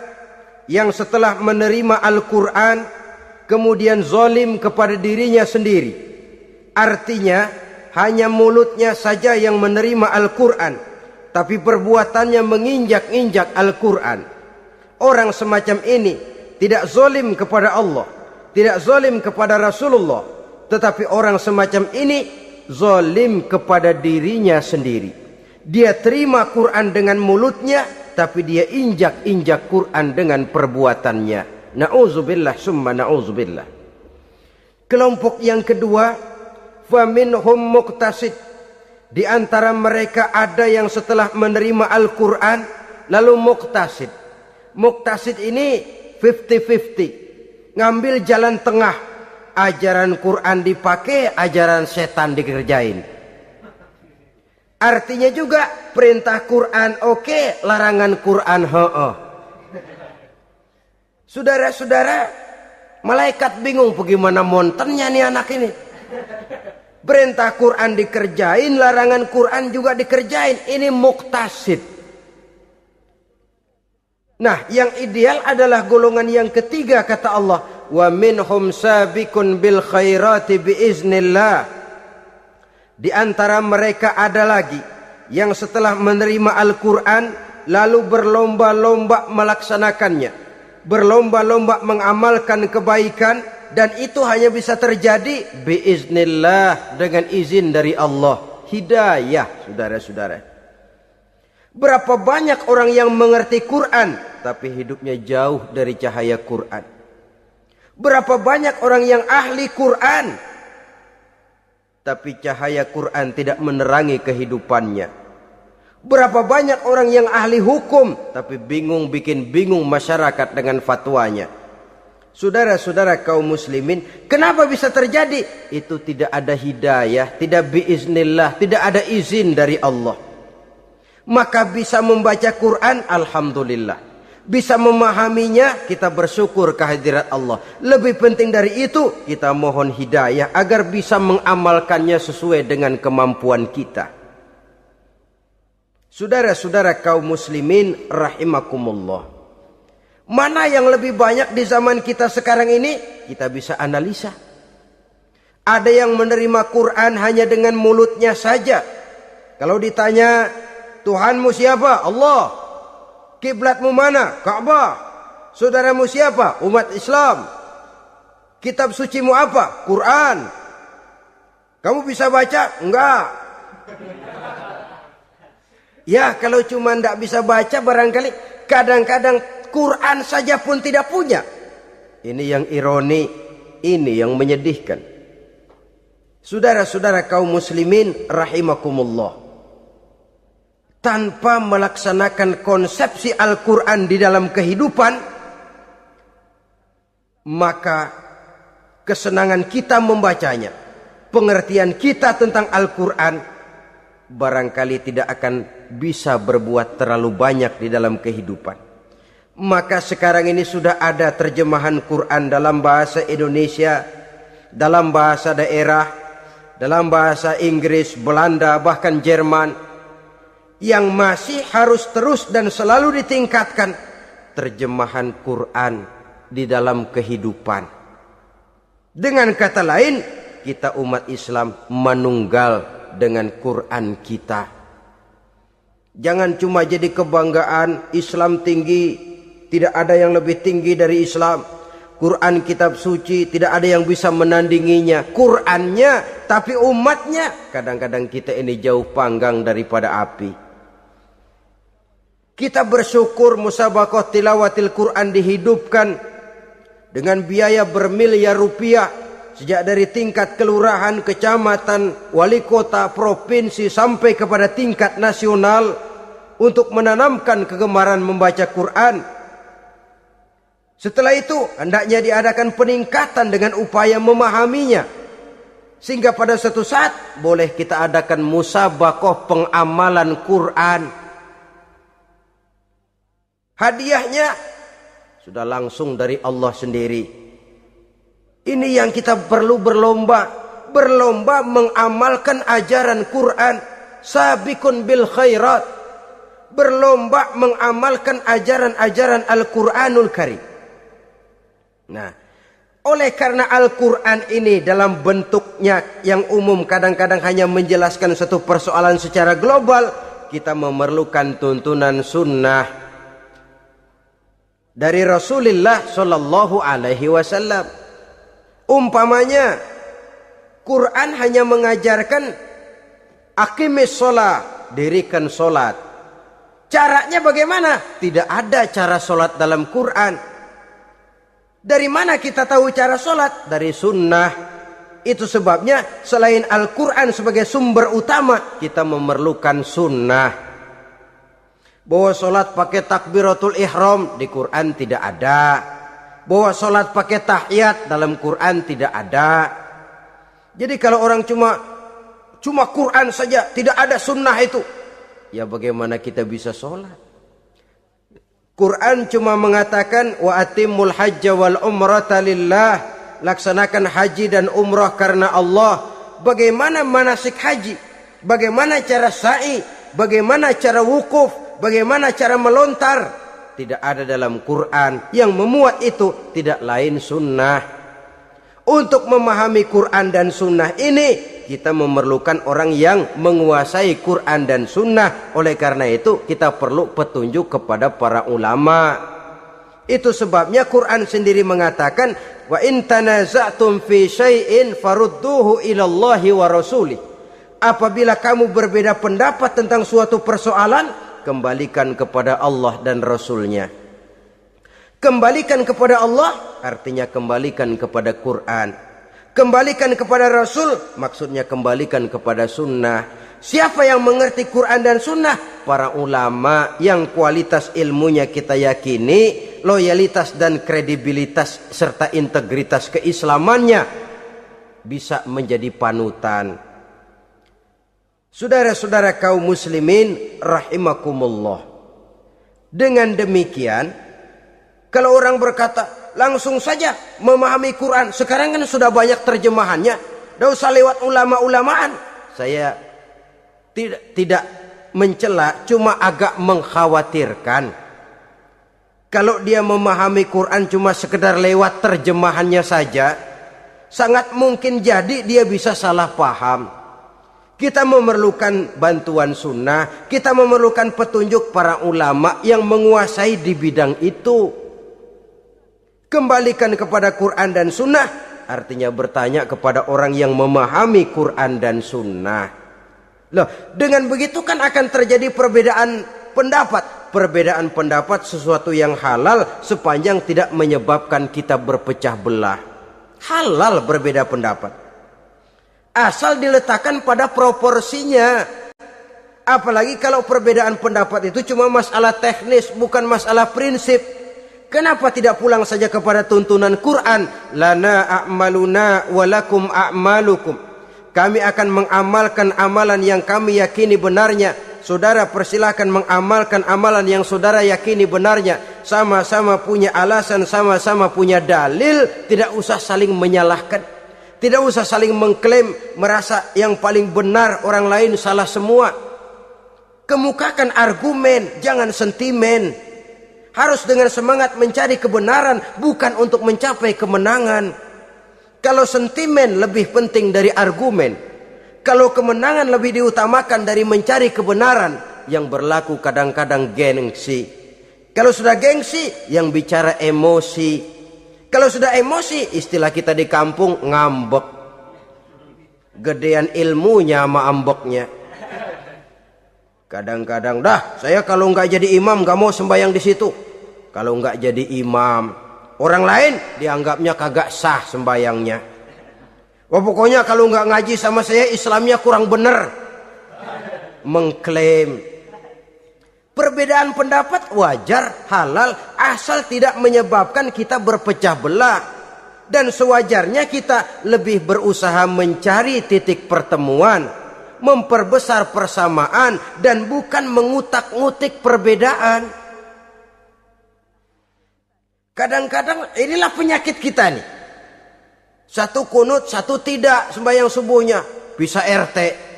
yang setelah menerima Al-Quran kemudian zalim kepada dirinya sendiri. Artinya hanya mulutnya saja yang menerima Al-Quran, tapi perbuatannya menginjak-injak Al-Quran. Orang semacam ini tidak zalim kepada Allah, tidak zalim kepada Rasulullah, tetapi orang semacam ini zalim kepada dirinya sendiri. Dia terima Quran dengan mulutnya, tapi dia injak-injak Quran dengan perbuatannya. Na'udzubillah summa na'udzubillah. Kelompok yang kedua, faminhum muqtasid. Di antara mereka ada yang setelah menerima Al-Quran lalu muqtasid. Muqtasid ini 50-50. Ngambil jalan tengah. Ajaran Quran dipakai, ajaran setan dikerjain. Artinya juga perintah Quran oke, larangan Quran ho-oh. Saudara-saudara, malaikat bingung bagaimana montennya nih anak ini. Perintah Quran dikerjain, larangan Quran juga dikerjain. Ini muqtasid. Nah, yang ideal adalah golongan yang ketiga, kata Allah, wa minhum sabiqun bil khairati biiznillah. Di antara mereka ada lagi yang setelah menerima Al-Quran lalu berlomba-lomba melaksanakannya, berlomba-lomba mengamalkan kebaikan. Dan itu hanya bisa terjadi biiznillah, dengan izin dari Allah. Hidayah, saudara-saudara. Berapa banyak orang yang mengerti Quran tapi hidupnya jauh dari cahaya Quran. Berapa banyak orang yang ahli Quran tapi cahaya Quran tidak menerangi kehidupannya. Berapa banyak orang yang ahli hukum tapi bikin bingung masyarakat dengan fatwanya. Saudara-saudara kaum muslimin, kenapa bisa terjadi? Itu tidak ada hidayah, tidak biiznillah, tidak ada izin dari Allah. Maka bisa membaca Quran, alhamdulillah. Bisa memahaminya, kita bersyukur kehadirat Allah. Lebih penting dari itu, kita mohon hidayah agar bisa mengamalkannya sesuai dengan kemampuan kita. Saudara-saudara kaum muslimin rahimakumullah. Mana yang lebih banyak di zaman kita sekarang ini? Kita bisa analisa. Ada yang menerima Quran hanya dengan mulutnya saja. Kalau ditanya, Tuhanmu siapa? Allah. Kiblatmu mana? Ka'bah. Saudaramu siapa? Umat Islam. Kitab sucimu apa? Quran. Kamu bisa baca? Enggak. Ya, kalau cuma enggak bisa baca barangkali kadang-kadang Quran saja pun tidak punya. Ini yang ironi, ini yang menyedihkan. Saudara-saudara kaum muslimin rahimakumullah. Tanpa melaksanakan konsepsi Al-Quran di dalam kehidupan, maka kesenangan kita membacanya, pengertian kita tentang Al-Quran, barangkali tidak akan bisa berbuat terlalu banyak di dalam kehidupan. Maka sekarang ini sudah ada terjemahan Quran dalam bahasa Indonesia, dalam bahasa daerah, dalam bahasa Inggris, Belanda, bahkan Jerman, yang masih harus terus dan selalu ditingkatkan terjemahan Quran di dalam kehidupan. Dengan kata lain, kita umat Islam manunggal dengan Quran kita. Jangan cuma jadi kebanggaan Islam tinggi, tidak ada yang lebih tinggi dari Islam. Quran kitab suci, tidak ada yang bisa menandinginya. Qurannya, tapi umatnya, kadang-kadang kita ini jauh panggang daripada api. Kita bersyukur musabaqah tilawatil Quran dihidupkan dengan biaya bermiliar rupiah, sejak dari tingkat kelurahan, kecamatan, wali kota, provinsi, sampai kepada tingkat nasional, untuk menanamkan kegemaran membaca Quran. Setelah itu hendaknya diadakan peningkatan dengan upaya memahaminya, sehingga pada suatu saat boleh kita adakan musabaqah pengamalan Quran. Hadiahnya sudah langsung dari Allah sendiri. Ini yang kita perlu berlomba mengamalkan ajaran Quran. Sabiqun bil khairat, berlomba mengamalkan ajaran-ajaran Al-Quranul Karim. Nah, oleh karena Al-Quran ini dalam bentuknya yang umum kadang-kadang hanya menjelaskan satu persoalan secara global, kita memerlukan tuntunan sunnah dari Rasulullah Shallallahu Alaihi Wasallam. Umpamanya, Quran hanya mengajarkan aqimis sholat, dirikan sholat. Caranya bagaimana? Tidak ada cara sholat dalam Quran. Dari mana kita tahu cara sholat? Dari sunnah. Itu sebabnya selain Al-Quran sebagai sumber utama, kita memerlukan sunnah. Bahwa sholat pakai takbiratul ihram di Quran tidak ada. Bahwa sholat pakai tahiyat dalam Quran tidak ada. Jadi kalau orang cuma Quran saja, tidak ada sunnah itu, ya bagaimana kita bisa sholat? Quran cuma mengatakan wa atimul hajja wal umrata lillah, laksanakan haji dan umrah karena Allah. Bagaimana manasik haji? Bagaimana cara sa'i? Bagaimana cara wukuf? Bagaimana cara melontar? Tidak ada dalam Quran. Yang memuat itu tidak lain sunnah. Untuk memahami Quran dan sunnah ini, kita memerlukan orang yang menguasai Quran dan sunnah. Oleh karena itu kita perlu petunjuk kepada para ulama. Itu sebabnya Quran sendiri mengatakan, wa in tanaza'tum fi syai'in farudduhu ilallahi wa rasulih. Apabila kamu berbeda pendapat tentang suatu persoalan, kembalikan kepada Allah dan Rasulnya. Kembalikan kepada Allah artinya kembalikan kepada Quran. Kembalikan kepada Rasul maksudnya kembalikan kepada sunnah. Siapa yang mengerti Quran dan sunnah? Para ulama yang kualitas ilmunya kita yakini, loyalitas dan kredibilitas serta integritas keislamannya bisa menjadi panutan. Saudara-saudara kaum muslimin rahimakumullah. Dengan demikian, kalau orang berkata langsung saja memahami Quran, sekarang kan sudah banyak terjemahannya, tidak usah lewat ulama-ulamaan. Saya tidak mencela, cuma agak mengkhawatirkan. Kalau dia memahami Quran cuma sekedar lewat terjemahannya saja, sangat mungkin jadi dia bisa salah paham. Kita memerlukan bantuan sunnah, kita memerlukan petunjuk para ulama yang menguasai di bidang itu. Kembalikan kepada Quran dan sunnah artinya bertanya kepada orang yang memahami Quran dan sunnah. Loh, dengan begitu kan akan terjadi perbedaan pendapat. Perbedaan pendapat sesuatu yang halal sepanjang tidak menyebabkan kita berpecah belah. Halal berbeda pendapat, asal diletakkan pada proporsinya. Apalagi kalau perbedaan pendapat itu cuma masalah teknis, bukan masalah prinsip. Kenapa tidak pulang saja kepada tuntunan Quran? Lana a'maluna walakum a'malukum. Kami akan mengamalkan amalan yang kami yakini benarnya. Saudara persilahkan mengamalkan amalan yang saudara yakini benarnya. Sama-sama punya alasan, sama-sama punya dalil. Tidak usah saling menyalahkan. Tidak usah saling mengklaim merasa yang paling benar, orang lain salah semua. Kemukakan argumen, jangan sentimen. Harus dengan semangat mencari kebenaran, bukan untuk mencapai kemenangan. Kalau sentimen lebih penting dari argumen, kalau kemenangan lebih diutamakan dari mencari kebenaran, yang berlaku kadang-kadang gengsi. Kalau sudah gengsi, yang bicara emosi. Kalau sudah emosi, istilah kita di kampung, ngambek. Gedean ilmunya sama ambeknya. Kadang-kadang, dah saya kalau nggak jadi imam nggak mau sembahyang di situ. Kalau nggak jadi imam, orang lain dianggapnya kagak sah sembahyangnya. Wah, pokoknya kalau nggak ngaji sama saya Islamnya kurang bener. Mengklaim. Perbedaan pendapat wajar, halal, asal tidak menyebabkan kita berpecah belah. Dan sewajarnya kita lebih berusaha mencari titik pertemuan, memperbesar persamaan, dan bukan mengutak-ngutik perbedaan. Kadang-kadang inilah penyakit kita nih. Satu kunut, satu tidak sembahyang subuhnya, bisa RT.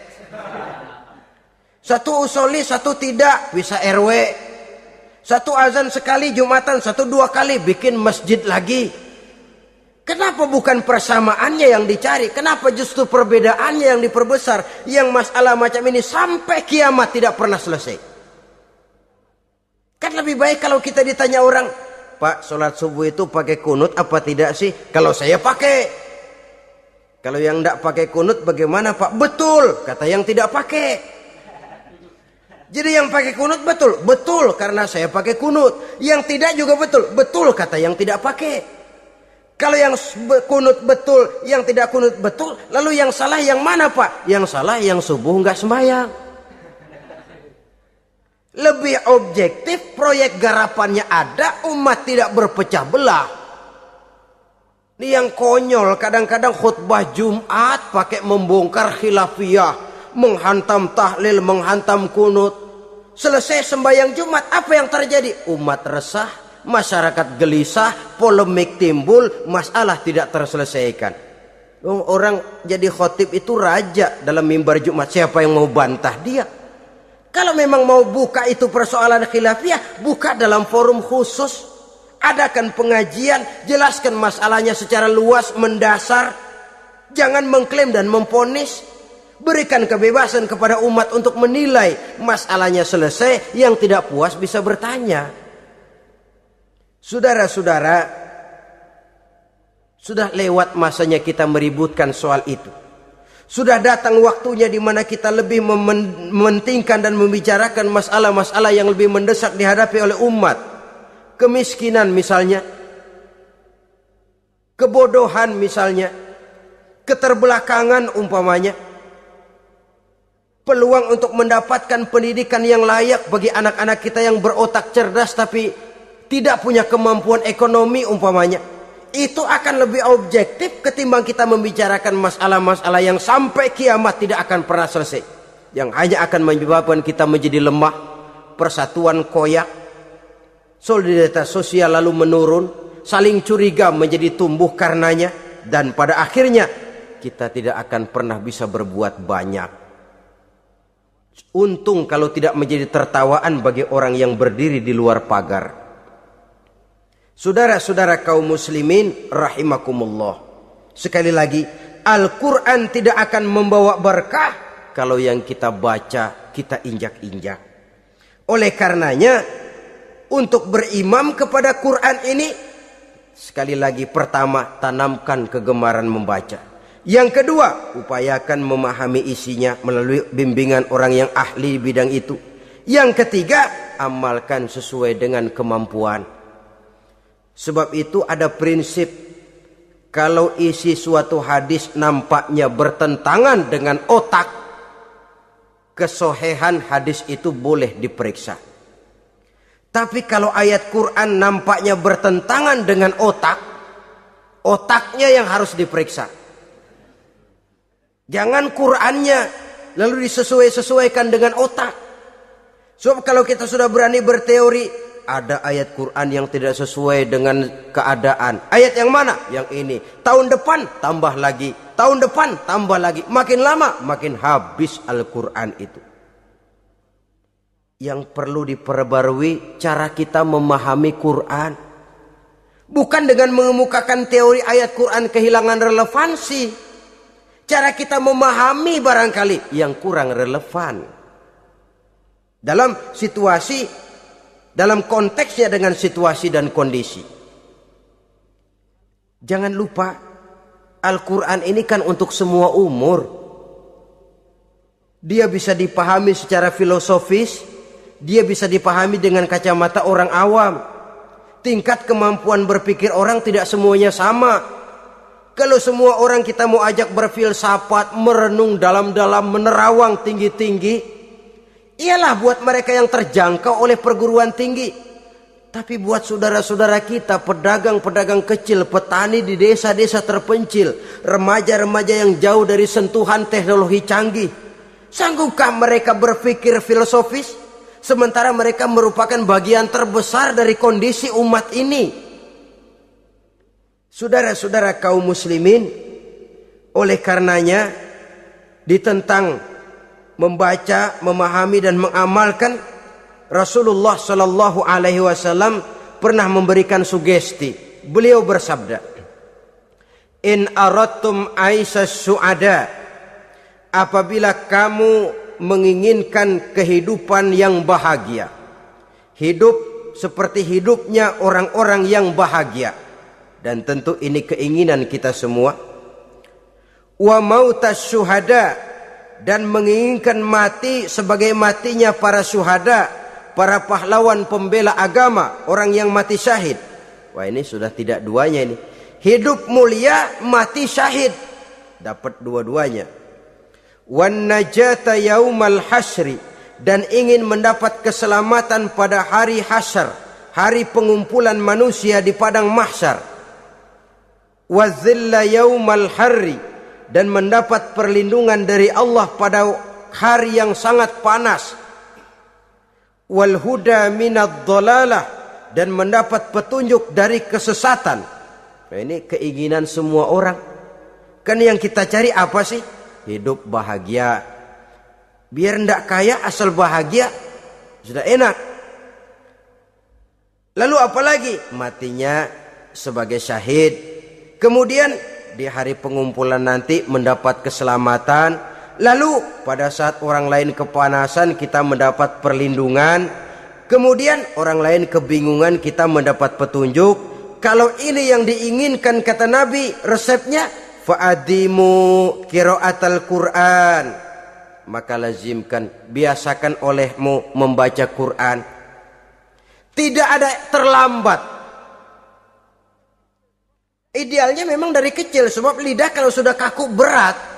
Satu usoli, satu tidak, bisa RW. Satu azan sekali Jumatan, satu dua kali bikin masjid lagi. Kenapa bukan persamaannya yang dicari? Kenapa justru perbedaannya yang diperbesar? Yang masalah macam ini sampai kiamat tidak pernah selesai. Kan lebih baik kalau kita ditanya orang, Pak, sholat subuh itu pakai kunut apa tidak sih? Kalau saya pakai. Kalau yang tidak pakai kunut bagaimana Pak? Betul, kata yang tidak pakai. Jadi yang pakai kunut betul, betul karena saya pakai kunut. Yang tidak juga betul, betul kata yang tidak pakai. Kalau yang kunut betul, yang tidak kunut betul, lalu yang salah yang mana Pak? Yang salah yang subuh nggak sembahyang. Lebih objektif, proyek garapannya ada, umat tidak berpecah belah. Ini yang konyol, kadang-kadang khutbah Jumat pakai membongkar khilafiyah. Menghantam tahlil, menghantam kunut. Selesai sembahyang Jumat, apa yang terjadi? Umat resah, masyarakat gelisah, polemik timbul, masalah tidak terselesaikan. Orang jadi khotib itu raja dalam mimbar Jumat, siapa yang mau bantah dia? Kalau memang mau buka itu persoalan khilafiyah, buka dalam forum khusus. Adakan pengajian, jelaskan masalahnya secara luas, mendasar. Jangan mengklaim dan memponis. Berikan kebebasan kepada umat untuk menilai. Masalahnya selesai, yang tidak puas bisa bertanya. Saudara-saudara, sudah lewat masanya kita meributkan soal itu. Sudah datang waktunya di mana kita lebih mementingkan dan membicarakan masalah-masalah yang lebih mendesak dihadapi oleh umat. Kemiskinan misalnya, kebodohan misalnya, keterbelakangan umpamanya, peluang untuk mendapatkan pendidikan yang layak bagi anak-anak kita yang berotak cerdas tapi tidak punya kemampuan ekonomi umpamanya. Itu akan lebih objektif ketimbang kita membicarakan masalah-masalah yang sampai kiamat tidak akan pernah selesai, yang hanya akan menyebabkan kita menjadi lemah, persatuan koyak, solidaritas sosial lalu menurun, saling curiga menjadi tumbuh karenanya, dan pada akhirnya kita tidak akan pernah bisa berbuat banyak. Untung kalau tidak menjadi tertawaan bagi orang yang berdiri di luar pagar. Saudara-saudara kaum muslimin rahimakumullah. Sekali lagi, Al-Quran tidak akan membawa berkah kalau yang kita baca kita injak-injak. Oleh karenanya, untuk berimam kepada Quran ini, sekali lagi, pertama, tanamkan kegemaran membaca. Yang kedua, upayakan memahami isinya melalui bimbingan orang yang ahli di bidang itu. Yang ketiga, amalkan sesuai dengan kemampuan. Sebab itu ada prinsip, kalau isi suatu hadis nampaknya bertentangan dengan otak, kesohihan hadis itu boleh diperiksa. Tapi kalau ayat Quran nampaknya bertentangan dengan otak, otaknya yang harus diperiksa. Jangan Qurannya lalu disesuaikan dengan otak. Sebab kalau kita sudah berani berteori, ada ayat Quran yang tidak sesuai dengan keadaan. Ayat yang mana? Yang ini. Tahun depan tambah lagi. tahun depan tambah lagi, makin lama makin habis Al-Quran itu. Yang perlu diperbarui cara kita memahami Quran. Bukan dengan mengemukakan teori ayat Quran kehilangan relevansi. Cara kita memahami barangkali yang kurang relevan. Dalam situasi, dalam konteksnya dengan situasi dan kondisi. Jangan lupa, Al-Quran ini kan untuk semua umur. Dia bisa dipahami secara filosofis, dia bisa dipahami dengan kacamata orang awam. Tingkat kemampuan berpikir orang tidak semuanya sama. Kalau semua orang kita mau ajak berfilsafat, merenung dalam-dalam, menerawang tinggi-tinggi, ialah buat mereka yang terjangkau oleh perguruan tinggi. Tapi buat saudara-saudara kita, pedagang-pedagang kecil, petani di desa-desa terpencil, remaja-remaja yang jauh dari sentuhan teknologi canggih, sanggupkah mereka berpikir filosofis? Sementara mereka merupakan bagian terbesar dari kondisi umat ini. Saudara-saudara kaum muslimin, oleh karenanya ditentang membaca, memahami dan mengamalkan, Rasulullah Shallallahu Alaihi Wasallam pernah memberikan sugesti. Beliau bersabda, "In aradtum aisas su'ada, apabila kamu menginginkan kehidupan yang bahagia, hidup seperti hidupnya orang-orang yang bahagia, dan tentu ini keinginan kita semua, wa mautas syuhada, dan menginginkan mati sebagai matinya para syuhada, para pahlawan pembela agama, orang yang mati syahid." Wah, ini sudah tidak duanya ini. Hidup mulia, mati syahid. Dapat dua-duanya. Wan najata yaumal hasyri, dan ingin mendapat keselamatan pada hari hasyr, hari pengumpulan manusia di padang mahsyar. Wazilla yaumal harri, dan mendapat perlindungan dari Allah pada hari yang sangat panas. Wal huda minad dhalalah, dan mendapat petunjuk dari kesesatan. Nah, ini keinginan semua orang. Kan yang kita cari apa sih? Hidup bahagia. Biar ndak kaya asal bahagia sudah enak. Lalu apalagi? Matinya sebagai syahid. Kemudian di hari pengumpulan nanti mendapat keselamatan. Lalu pada saat orang lain kepanasan kita mendapat perlindungan. Kemudian orang lain kebingungan kita mendapat petunjuk. Kalau ini yang diinginkan kata Nabi, resepnya fa'adimu qiraatal Quran, maka lazimkan, biasakan olehmu membaca Quran. Tidak ada terlambat. Idealnya memang dari kecil, sebab lidah kalau sudah kaku berat.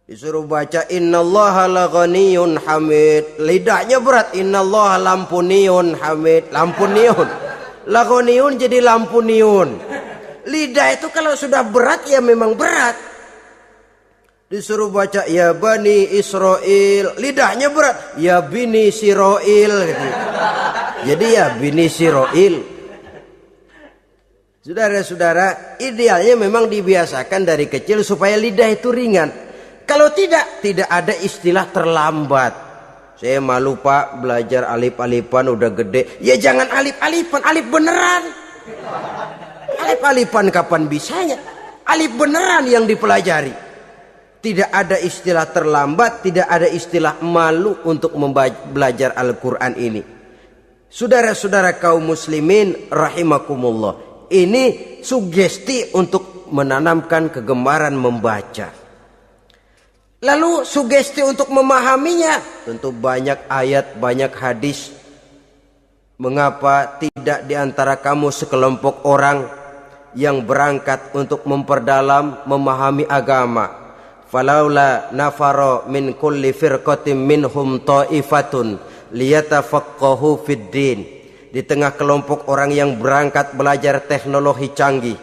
Disuruh baca innallaha laghaniyun hamid, lidahnya berat. Innallaha lampuniyun hamid, lampuniyun. Laghaniyun jadi lampuniyun. Lidah itu kalau sudah berat ya memang berat. Disuruh baca ya bani Israel, lidahnya berat. Ya bini Siroil gitu. Jadi ya bini Siroil. Saudara-saudara, idealnya memang dibiasakan dari kecil supaya lidah itu ringan. Kalau tidak ada istilah terlambat. Saya malu pak, belajar alif-alifan udah gede. Ya jangan alif-alifan, alif beneran. Alif-alifan kapan bisanya? Alif beneran yang dipelajari. Tidak ada istilah terlambat, tidak ada istilah malu untuk belajar Al-Quran ini. Saudara-saudara kaum muslimin rahimakumullah, ini sugesti untuk menanamkan kegemaran membaca. Lalu sugesti untuk memahaminya, tentu banyak ayat, banyak hadis. Mengapa tidak di antara kamu sekelompok orang yang berangkat untuk memperdalam, memahami agama? Falaula nafaro min kulli firqatin minhum ta'ifatun liyatafaqahu fid din. Di tengah kelompok orang yang berangkat belajar teknologi canggih,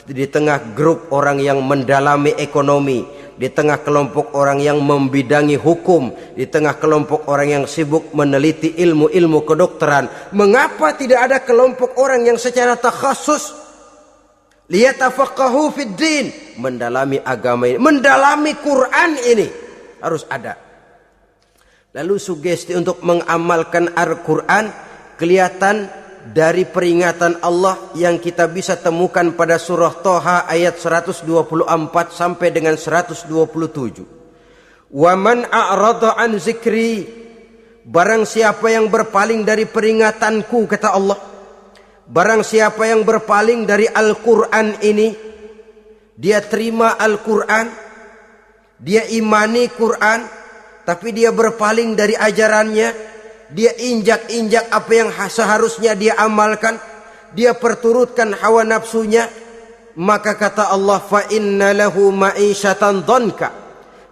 di tengah grup orang yang mendalami ekonomi, di tengah kelompok orang yang membidangi hukum, di tengah kelompok orang yang sibuk meneliti ilmu-ilmu kedokteran, mengapa tidak ada kelompok orang yang secara takhasus Liyatafaqahu fid din, mendalami agama ini, mendalami Quran ini harus ada. Lalu sugesti untuk mengamalkan Al-Quran kelihatan dari peringatan Allah yang kita bisa temukan pada surah Toha ayat 124 sampai dengan 127. Wa man a'rada an zikri, barang siapa yang berpaling dari peringatanku, kata Allah, barang siapa yang berpaling dari Al-Quran ini, dia terima Al-Quran, dia imani Quran, tapi dia berpaling dari ajarannya, dia injak-injak apa yang seharusnya dia amalkan, dia perturutkan hawa nafsunya, maka kata Allah, fa inna lahu ma'isyatan dhanka,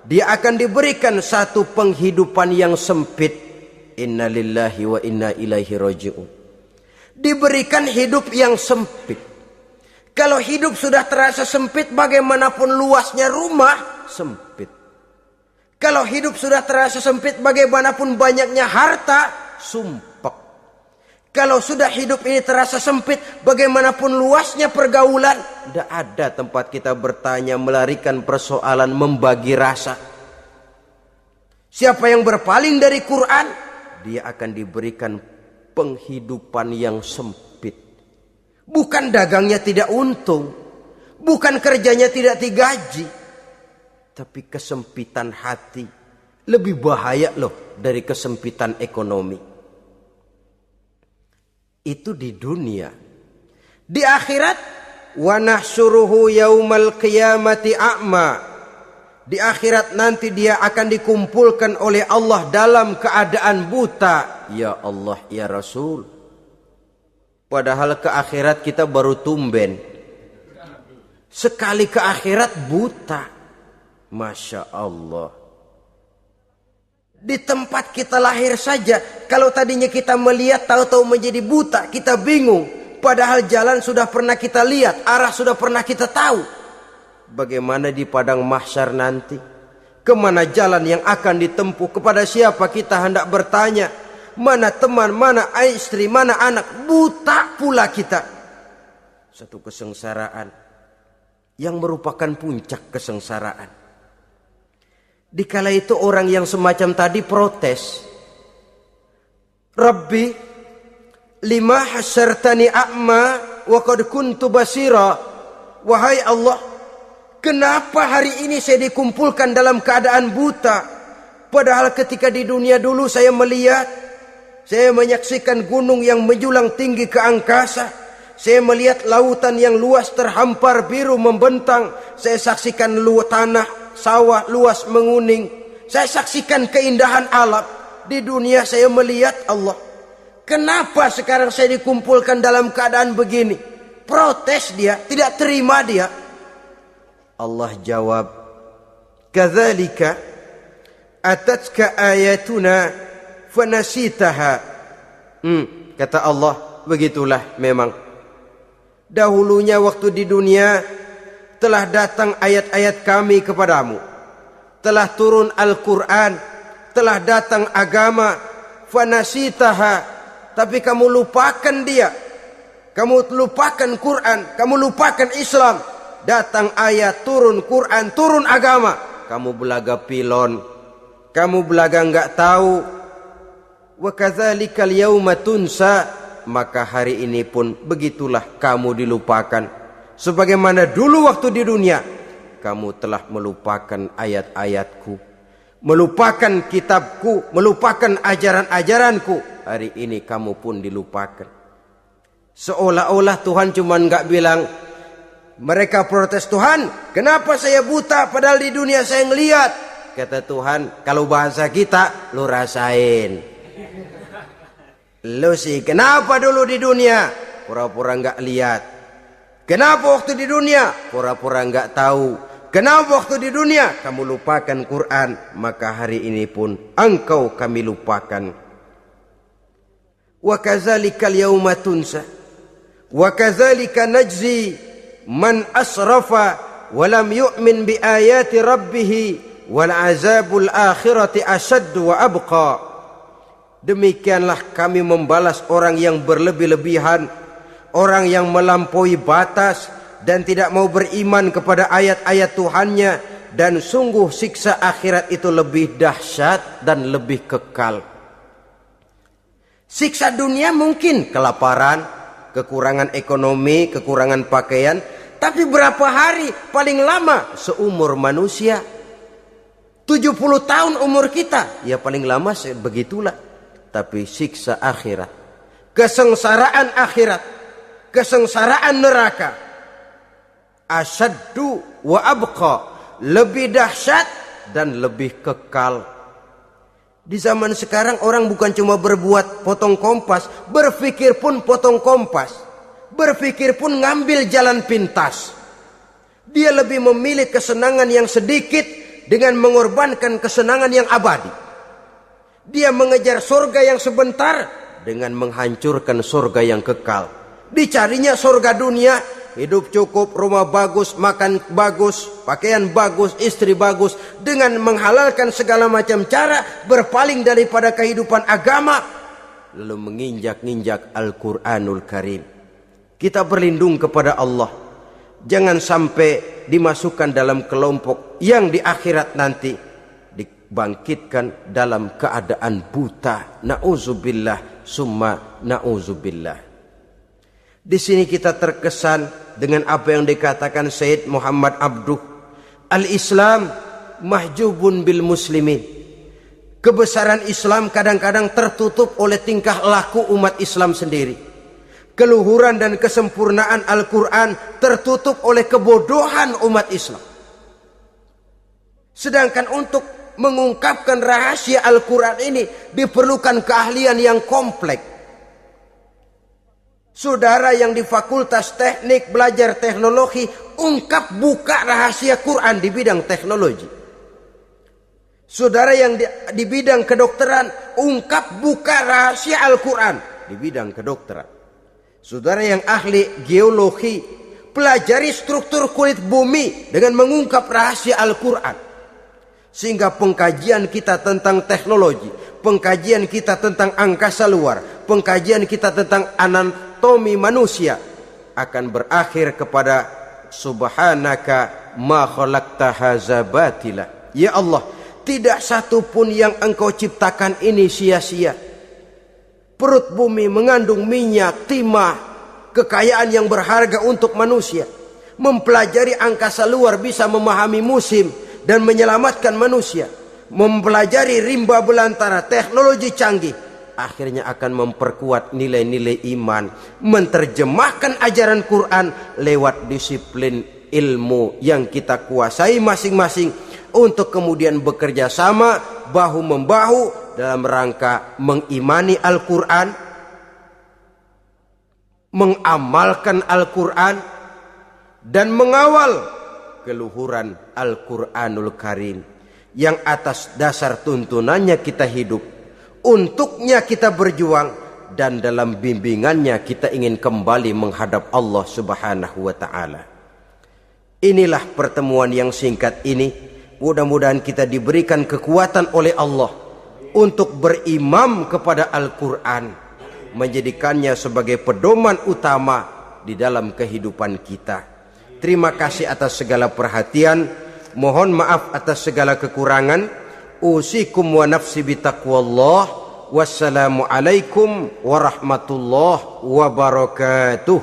dia akan diberikan satu penghidupan yang sempit. Inna lillahi wa inna ilaihi raji'un. Diberikan hidup yang sempit. Kalau hidup sudah terasa sempit, bagaimanapun luasnya rumah, sempit. Kalau hidup sudah terasa sempit, bagaimanapun banyaknya harta, sumpek. Kalau sudah hidup ini terasa sempit, bagaimanapun luasnya pergaulan, tidak ada tempat kita bertanya, melarikan persoalan, membagi rasa. Siapa yang berpaling dari Quran, dia akan diberikan penghidupan yang sempit. Bukan dagangnya tidak untung, bukan kerjanya tidak digaji, tapi kesempitan hati lebih bahaya loh dari kesempitan ekonomi. Itu di dunia. Di akhirat, wa nahsyuruhu yaumal qiyamati a'ma. Di akhirat nanti dia akan dikumpulkan oleh Allah dalam keadaan buta. Ya Allah, ya Rasul. Padahal ke akhirat kita baru tumben. Sekali ke akhirat buta. Masya Allah. Di tempat kita lahir saja, kalau tadinya kita melihat tahu-tahu menjadi buta, kita bingung. Padahal jalan sudah pernah kita lihat, arah sudah pernah kita tahu. Bagaimana di padang mahsyar nanti? Kemana jalan yang akan ditempuh? Kepada siapa kita hendak bertanya? Mana teman, mana istri, mana anak? Buta pula kita. Satu kesengsaraan yang merupakan puncak kesengsaraan. Dikala itu orang yang semacam tadi protes. Rabbi, lima hasyartani a'ma wa qad kuntu basira. Wahai Allah, kenapa hari ini saya dikumpulkan dalam keadaan buta? Padahal ketika di dunia dulu saya melihat, saya menyaksikan gunung yang menjulang tinggi ke angkasa. Saya melihat lautan yang luas terhampar biru membentang. Saya saksikan tanah, sawah luas menguning. Saya saksikan keindahan alam. Di dunia saya melihat Allah. Kenapa sekarang saya dikumpulkan dalam keadaan begini? Protes dia, tidak terima dia. Allah jawab, kadzalika atatka ayatuna fanasitaha. Kata Allah, begitulah memang. Dahulunya waktu di dunia telah datang ayat-ayat kami kepadamu. Telah turun Al-Quran. Telah datang agama. Fanasitaha. Tapi kamu lupakan dia. Kamu lupakan Quran. Kamu lupakan Islam. Datang ayat, turun Quran, turun agama. Kamu belaga pilon. Kamu belaga enggak tahu. Wa kadzalikal yauma tunsa. Maka hari ini pun begitulah kamu dilupakan. Sebagaimana dulu waktu di dunia, kamu telah melupakan ayat-ayatku, melupakan kitabku, melupakan ajaran-ajaranku. Hari ini kamu pun dilupakan. Seolah-olah Tuhan cuma enggak bilang, mereka protes, Tuhan, kenapa saya buta padahal di dunia saya ngelihat. Kata Tuhan, kalau bahasa kita, lu rasain. Lu sih, kenapa dulu di dunia? Pura-pura enggak lihat. Kenapa waktu di dunia? Pura-pura enggak tahu. Kenapa waktu di dunia? Kamu lupakan Quran. Maka hari ini pun engkau kami lupakan. Wa kadzalikal yauma tunsa. Wa kadzalika najzi man asrafa wa lam yu'min bi ayati rabbih wal azabul akhirati ashaddu wa abqa. Demikianlah kami membalas orang yang berlebih-lebihan, orang yang melampaui batas, dan tidak mau beriman kepada ayat-ayat Tuhannya, dan sungguh siksa akhirat itu lebih dahsyat dan lebih kekal. Siksa dunia mungkin kelaparan, kekurangan ekonomi, kekurangan pakaian, tapi berapa hari paling lama seumur manusia? 70 tahun umur kita, ya paling lama begitulah. Tapi siksa akhirat, kesengsaraan akhirat, kesengsaraan neraka, asyaddu wa abqa, lebih dahsyat dan lebih kekal. Di zaman sekarang orang bukan cuma berbuat potong kompas, berpikir pun potong kompas, berpikir pun ngambil jalan pintas. Dia lebih memilih kesenangan yang sedikit dengan mengorbankan kesenangan yang abadi. Dia mengejar surga yang sebentar dengan menghancurkan surga yang kekal. Dicarinya surga dunia, hidup cukup, rumah bagus, makan bagus, pakaian bagus, istri bagus, dengan menghalalkan segala macam cara, berpaling daripada kehidupan agama, lalu menginjak-injak Al-Quranul Karim. Kita berlindung kepada Allah, jangan sampai dimasukkan dalam kelompok yang di akhirat nanti dibangkitkan dalam keadaan buta. Na'udzubillah summa na'udzubillah. Di sini kita terkesan dengan apa yang dikatakan Sayyid Muhammad Abduh, al-Islam mahjubun bil muslimin. Kebesaran Islam kadang-kadang tertutup oleh tingkah laku umat Islam sendiri. Keluhuran dan kesempurnaan Al-Quran tertutup oleh kebodohan umat Islam. Sedangkan untuk mengungkapkan rahasia Al-Quran ini diperlukan keahlian yang kompleks. Saudara yang di fakultas teknik belajar teknologi, ungkap buka rahasia Quran di bidang teknologi. Saudara yang di bidang kedokteran, ungkap buka rahasia Al-Quran di bidang kedokteran. Saudara yang ahli geologi, pelajari struktur kulit bumi dengan mengungkap rahasia Al-Quran. Sehingga pengkajian kita tentang teknologi, pengkajian kita tentang angkasa luar, pengkajian kita tentang anatomi manusia akan berakhir kepada subhanaka ma khalaqta hadza batila. Ya Allah, tidak satu pun yang Engkau ciptakan ini sia-sia. Perut bumi mengandung minyak, timah, kekayaan yang berharga untuk manusia. Mempelajari angkasa luar bisa memahami musim dan menyelamatkan manusia. Mempelajari rimba belantara, teknologi canggih, akhirnya akan memperkuat nilai-nilai iman. Menerjemahkan ajaran Quran lewat disiplin ilmu yang kita kuasai masing-masing, untuk kemudian bekerja sama bahu-membahu dalam rangka mengimani Al-Quran, mengamalkan Al-Quran, dan mengawal keluhuran Al-Quranul Karim yang atas dasar tuntunannya kita hidup, untuknya kita berjuang, dan dalam bimbingannya kita ingin kembali menghadap Allah Subhanahu wa ta'ala. Inilah pertemuan yang singkat ini. Mudah-mudahan kita diberikan kekuatan oleh Allah untuk berimam kepada Al-Quran, menjadikannya sebagai pedoman utama di dalam kehidupan kita. Terima kasih atas segala perhatian. Mohon maaf atas segala kekurangan. Usikum wa nafsi bitaqwallah. Wassalamualaikum warahmatullahi wabarakatuh.